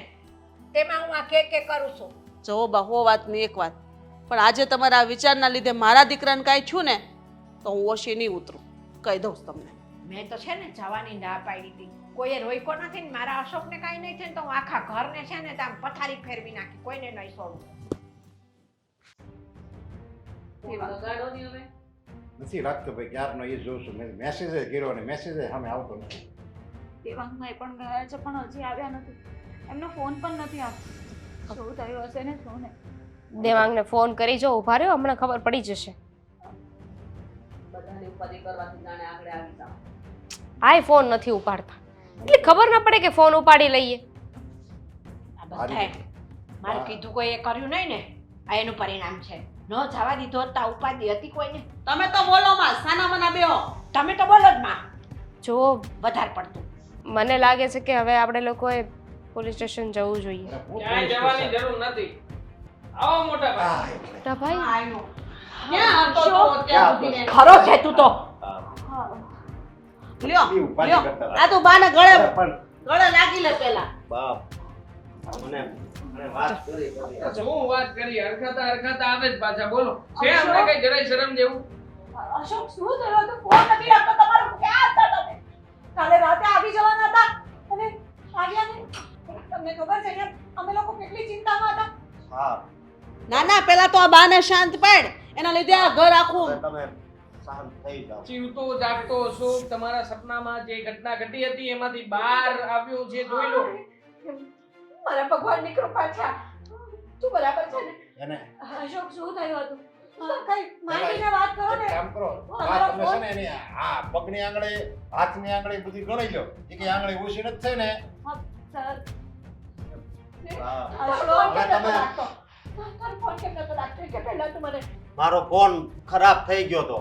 તેમાં હું આ કે કરું છું. જો બા હો વાતની એક વાત, પણ આજે તમારા વિચારના લીધે મારા દીકરાને કાંઈ છું ને તો હું ઓછી નહીં ઉતરું, કહી દઉં તમને. મેં તો છે ને જવાની ના પાડી હતી. કોઈએ રોઈકો નથી ને મારા અશોકને કાંઈ નહીં થયું તો હું આખા ઘરને છે ને ત્યાં પથારી ફેરવી નાખી, કોઈને નહીં છોડું. નથી લાગતું ભાઈ ક્યારનો એ જોઉં છું. મેં મેસેજ કર્યો અને મેસેજ સામે આવતો નથી. દેવાંગભાઈ પણ ગયા છે પણ હજી આવ્યા નથી. એમનો ફોન પણ નથી આવતો. શું થયું હશે ને શું ને? દેવાંગને ફોન કરી જો, ઉભા રહ્યો, હમણાં ખબર પડી જશે. આય ફોન નથી ઉપાડતા એટલે ખબર ના પડે કે ફોન ઉપાડી લઈએ. આ બધાએ મારે કીધું કોઈ એ કર્યું નહીં ને, આ એનું પરિણામ છે. ન જવા દીધો તા ઉપાધિ હતી કોઈને. તમે તો બોલો માં, સાના મના બેહો. તમે તો બોલો જ માં જો વધારે પડતું. મને લાગે છે કે હવે આપણે લોકોએ પોલીસ સ્ટેશન જવું જોઈએ. ક્યાંય જવાની જરૂર નથી. આવો મોટા ભાઈ. મોટા ભાઈ ખરો છે તું તો. લ્યો એ ઉપાધિ લ્યો, કરતા આ તો બાને ગળે પણ ગળે લાગી લે પેલા. બાપ મને વાત કરી શું વાત કરી? હરખાતા આવે જ પાછા. બોલો, છે અમને કઈ જરાય શરમ જેવું? અશોક શું થયું હતું? ફોન નથી લાગતો તમારો. ક્યાં હતા તમે? કાલે રાતે આવી જવાના હતા અને આવ્યા નહીં. તમને ખબર છે કે અમે લોકો કેટલી ચિંતામાં હતા. હા ના ના, પેલા તો આ બાને શાંત પાડ. એના લીધે આ ઘર આખું. હવે તમે શાંત થઈ જાઓ. જીવતો જાગતો સુખ તમારા સપનામાં જે ઘટના ઘટી હતી એમાંથી બહાર આવ્યું છે, જોઈ લો. મારા ભગવાનની કૃપા છે. તું બરાબર છે ને? એને અશોક શું થયું હતું? કઈ માંડીને વાત કરો એક ને. કામ કરો, આ તમે છે ને એની આ પગની આંગળે, હાથની આંગળે બધી ગણી લો. એ કે આંગળી ઓછી નથી થઈ ને. સર હા. અશોક હવે તમે તારો ફોન કેમ નતો લાગતો? કે પહેલા તું મને મારો ફોન ખરાબ થઈ ગયો તો.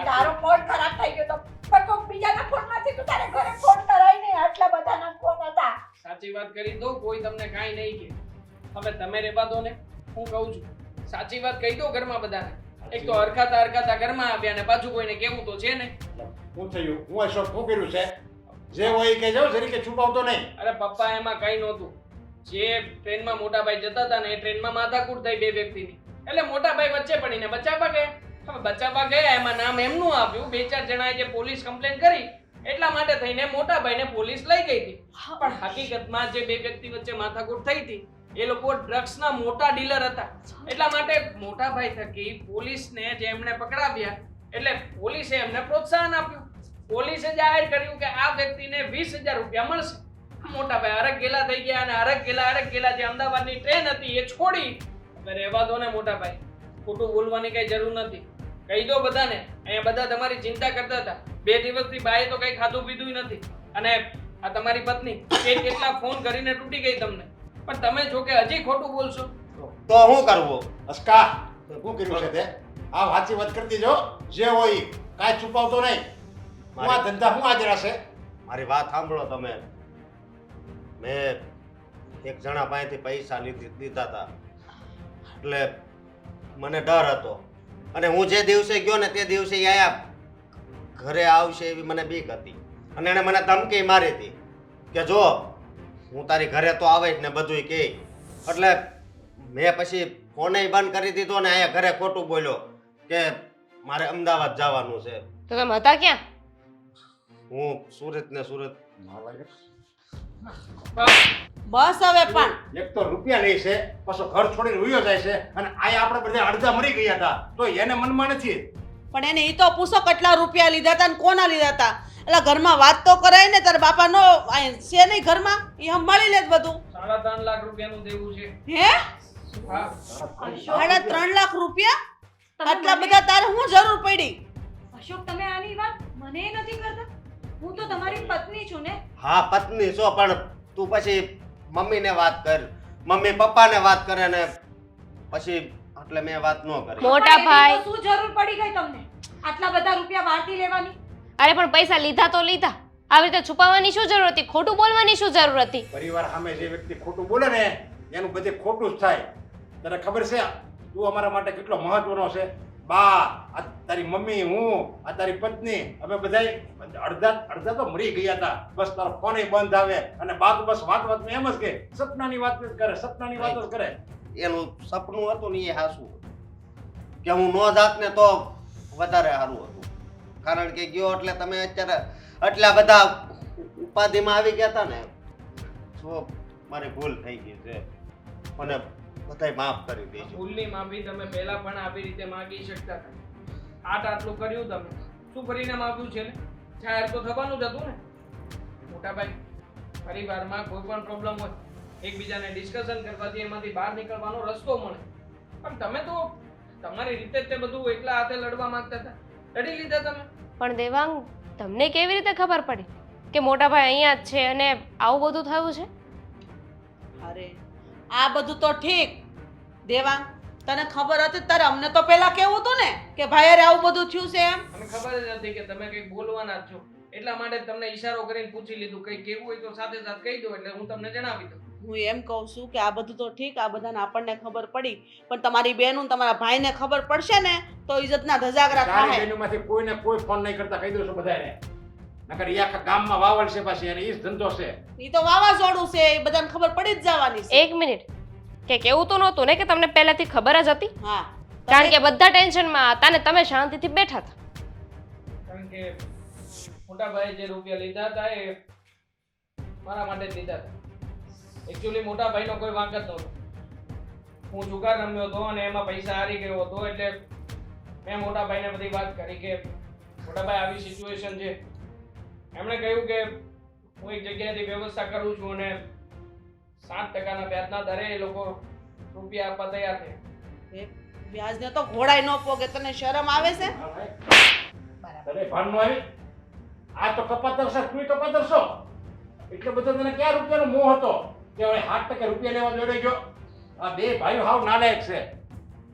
તારો ફોન ખરાબ થઈ ગયો તો પણ કોક બીજાના ફોનમાંથી તું તારે ઘરે ફોન કરાય ને. આટલા બધાના ફોન હતા. સાચી વાત કરી દો, કોઈ તમને કાંઈ નહીં કે. હવે તમે રેવા દો ને, હું કહું છું સાચી વાત કહી દો ઘરમાં બધાને. એક તો હરખાતા ઘરમાં આવ્યા ને પાછું કોઈને કેવું તો છે ને. શું થયું? હું અશોક શું કર્યું છે? જે હોય એ કે જાવ, જરીકે છુપાવતો નહીં. અરે પપ્પા એમાં કઈ નહોતું. જે ટ્રેનમાં મોટા ભાઈ જતા હતા ને એ ટ્રેનમાં માથાકૂટ થઈ બે વ્યક્તિની, એટલે મોટા ભાઈ વચ્ચે પડીને બચાવવા ગયા. હવે બચાવવા ગયા એમાં નામ એમનું આવ્યું. બે ચાર જણાએ જે પોલીસ કમ્પ્લેન કરી એટલા માટે થઈને મોટા ભાઈને પોલીસ લઈ ગઈ હતી. પણ હકીકતમાં જે બે વ્યક્તિ વચ્ચે માથાકૂટ થઈ હતી એ લોકો ડ્રગ્સના મોટા ડીલર હતા. એટલા માટે મોટા ભાઈ થકી પોલીસને જે એમણે પકડાવ્યા એટલે પોલીસે એમને પ્રોત્સાહન આપ્યું. પોલીસે જાહેર કર્યું કે આ વ્યક્તિને 20,000 રૂપિયા મળશે. મોટા ભાઈ અરગ ગેલા થઈ ગયા અને અરગ ગેલા જે અમદાવાદની ટ્રેન હતી એ છોડી. હવે રહેવા દો ને મોટા ભાઈ, ખોટું બોલવાની કઈ જરૂર નથી. કહી દો બધાને, અહીંયા બધા તમારી ચિંતા કરતા હતા. 2 દિવસથી બાએ તો કઈ ખાધું પીધું નથી. અને આ તમારી પત્ની કેટલા ફોન કરીને તૂટી ગઈ તમને, પણ તમે જો કે હજી ખોટું બોલશો. તો શું કરવું? અસ્કા શું કર્યું છે તે? આ વાંચી વાત કરતી જો, જે હોય ઈ. કાંઈ છુપાવતો નહીં. હું આ ધંધા શું હાજર હશે? મારી વાત સાંભળો તમે. મેં એક જણા પાસેથી પૈસા લીધા હતા, એટલે મને ડર હતો. અને હું જે દિવસે ગયો ને તે દિવસે ઈ આયા ઘરે આવશે એવી મને બીક હતી. અને એણે મને ધમકી મારી હતી કે જો હું તારી ઘરે તો આવે જ ને બધુંય કહે. એટલે મેં પછી ફોને બંધ કરી દીધો ને અહીંયા ઘરે ખોટું બોલ્યો કે મારે અમદાવાદ જવાનું છે. તો તમે હતા ક્યાં? હું સુરત ને સુરત. બસ હવે પણ એક તો રૂપિયા લે છે, પાછો ઘર છોડીને ઉયો જાય છે, અને આયા આપણે બધા અડધા મરી ગયા હતા તો એને મનમાં નથી. પણ એને ઈ તો પૂછો કેટલા રૂપિયા લીધા હતા ને કોના લીધા હતા. એટલે ઘરમાં વાત તો કરાય ને, તારા બાપા નો છે નહીં ઘરમાં, એ સંભાળી લે બધું. 3.5 લાખ રૂપિયાનું દેવું છે. હે હા, 3.5 લાખ રૂપિયા? આટલા બધા તારે શું જરૂર પડી? અશોક, તમે આની વાત મને નથી કરતા. હું તો તમારી પત્ની છું ને. હા પત્ની છો, પણ તું પછી મમ્મીને વાત કર, મમ્મી પપ્પાને વાત કરે ને પછી એટલે મેં વાત ન કરી. મોટા ભાઈ, શું જરૂર પડી ગઈ તમને આટલા બધા રૂપિયા વારતી લેવાની? અરે પણ પૈસા લીધા તો લીધા, આવી રીતે છુપાવવાની શું જરૂર હતી? ખોટું બોલવાની શું જરૂર હતી? પરિવાર સામે જે વ્યક્તિ ખોટું બોલે ને એનું બધે ખોટું જ થાય. તને ખબર છે તું અમારા માટે કેટલો મહત્વનો છે? બા, આ તારી મમ્મી, હું, આ તારી પત્ની, અમે બધા અડધા તો મરી ગયા હતા. બસ તારો ફોન બંધ આવે અને બા તો બસ વાત એમ જ કે સપનાની વાત જ કરે, સપનાની વાત જ કરે. એનું સપનું હતું ને એ હાસું કે હું નો જાત ને તો વધારે સારું હતું. કારણ કે ગયો એટલે તમે અત્યારે આટલા બધા ઉપાધિમાં આવી ગયા હતા ને, તો મારી ભૂલ થઈ ગઈ છે. મને બધાય માફ કરી દેજો. ભૂલની માફી તમે પહેલા પણ આવી રીતે માંગી શકતા હતા. આટલું કર્યું તમે, શું પરિણામ આવ્યું છે ને? જાહેર તો થવાનું જ હતું ને. મોટા ભાઈ, પરિવારમાં કોઈ પણ પ્રોબ્લેમ હોય એકબીજાને ડિસ્કશન કરવાથી એમાંથી બહાર નીકળવાનો રસ્તો મળે. પણ તમે તો તમારી રીતે જ તે બધું એકલા હાથે લડવા માંગતા હતા, લડી લીધા તમે. પણ દેવાંગ, તમને કેવી રીતે ખબર પડી કે મોટા ભાઈ અહીંયા જ છે અને આવું બધું થયું છે? અરે આ બધું તો ઠીક દેવાંગ, તને ખબર હતી તારે અમને તો પહેલા કેવું હતું ને કે ભાઈ અરે આવું બધું થયું છે એમ. અમને ખબર જ હતી કે તમે કંઈક બોલવાના જ છો, એટલા માટે તમને ઈશારો કરીને પૂછી લીધું. કંઈ કેવું હોય તો સાથે સાથે કહી દો એટલે હું તમને જણાવી દઉં. હું એમ કહું છું કે આ બધું તો ઠીક, આ બધાને આપણને ખબર પડી, પણ તમારી બહેનું તમારા ભાઈને ખબર પડશે ને તો ઇજ્જતના ધજાગરા તારી થાય. બહેનોમાંથી કોઈને કોઈ ફોન નહીં કરતા કહી દઉં છું બધાને. નકર ઈ આખા ગામમાં વાવલ છે પાછી, અને ઈ જ ધંધો છે. ઈ તો વાવાઝોડું છે, એ બધાને ખબર પડી જ જવાની છે. 1 મિનિટ, કે કેવું તો નહોતું ને કે તમને પહેલાથી ખબર જ હતી? હા, કારણ કે બધા ટેન્શનમાં હતા ને તમે શાંતિથી બેઠા હતા. કારણ કે મોટા ભાઈ જે રૂપિયા લીધા હતા એ મારા માટે જ લીધા હતા. એકચ્યુઅલી મોટા ભાઈનો કોઈ વાંક જ નહોતો. હું જુગાર રમ્યો હતો અને એમાં પૈસા હારી ગયો હતો, એટલે મેં મોટા ભાઈને બધી વાત કરી કે મોટા ભાઈ આવી સિચ્યુએશન છે. એમણે કહ્યું કે હું એક જગ્યાએથી વ્યવસ્થા કરું છું અને 7% વ્યાજના દરે એ લોકો રૂપિયા આપવા તૈયાર છે. વ્યાજને તો ઘોડાય ન પોગે. તને શરમ આવે છે? તને ભાન નો આવી? આ તો કપાતર છે, તું કપાતર છો. એટલે બધો તને ક્યાં રૂપિયાનો મોહ હતો કે હવે 7% રૂપિયા લેવા જોડે ગયો? આ બે ભાઈઓ હાવ નાલાયક છે.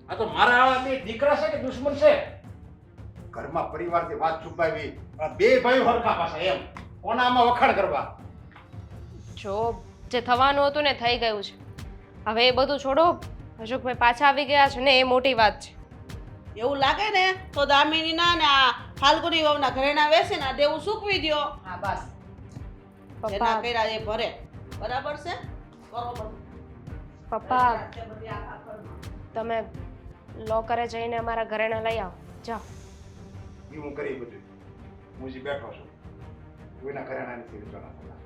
આ તો મારા આ બે દીકરા છે કે દુશ્મન છે? ઘરમાં પરિવારથી વાત છુપાવી, આ બે ભાઈઓ હરખા પાછા એમ કોનામાં વખાણ કરવા. જો જે થવાનું હતું ને થઈ ગયું છે. હવે એ બધું છોડો. અશોકભાઈ પાછા આવી ગયા છે ને એ મોટી વાત છે. એવું લાગે ને તો દામિનીના ને આ ફાલ્ગુની વહુના ઘરેણા વેચે ને આ દેવું સૂકવી દ્યો. હા બસ, જેના પપ્પા, કર્યા એ ભરે. બરાબર છે? બરોબર. પપ્પા, તમે લોકરે જઈને અમારા ઘરેણા લઈ આવો. જાઓ. એ હું કરી બધું. હું જે બેઠો છું કોઈના ઘરેણા નથી વેચવાના.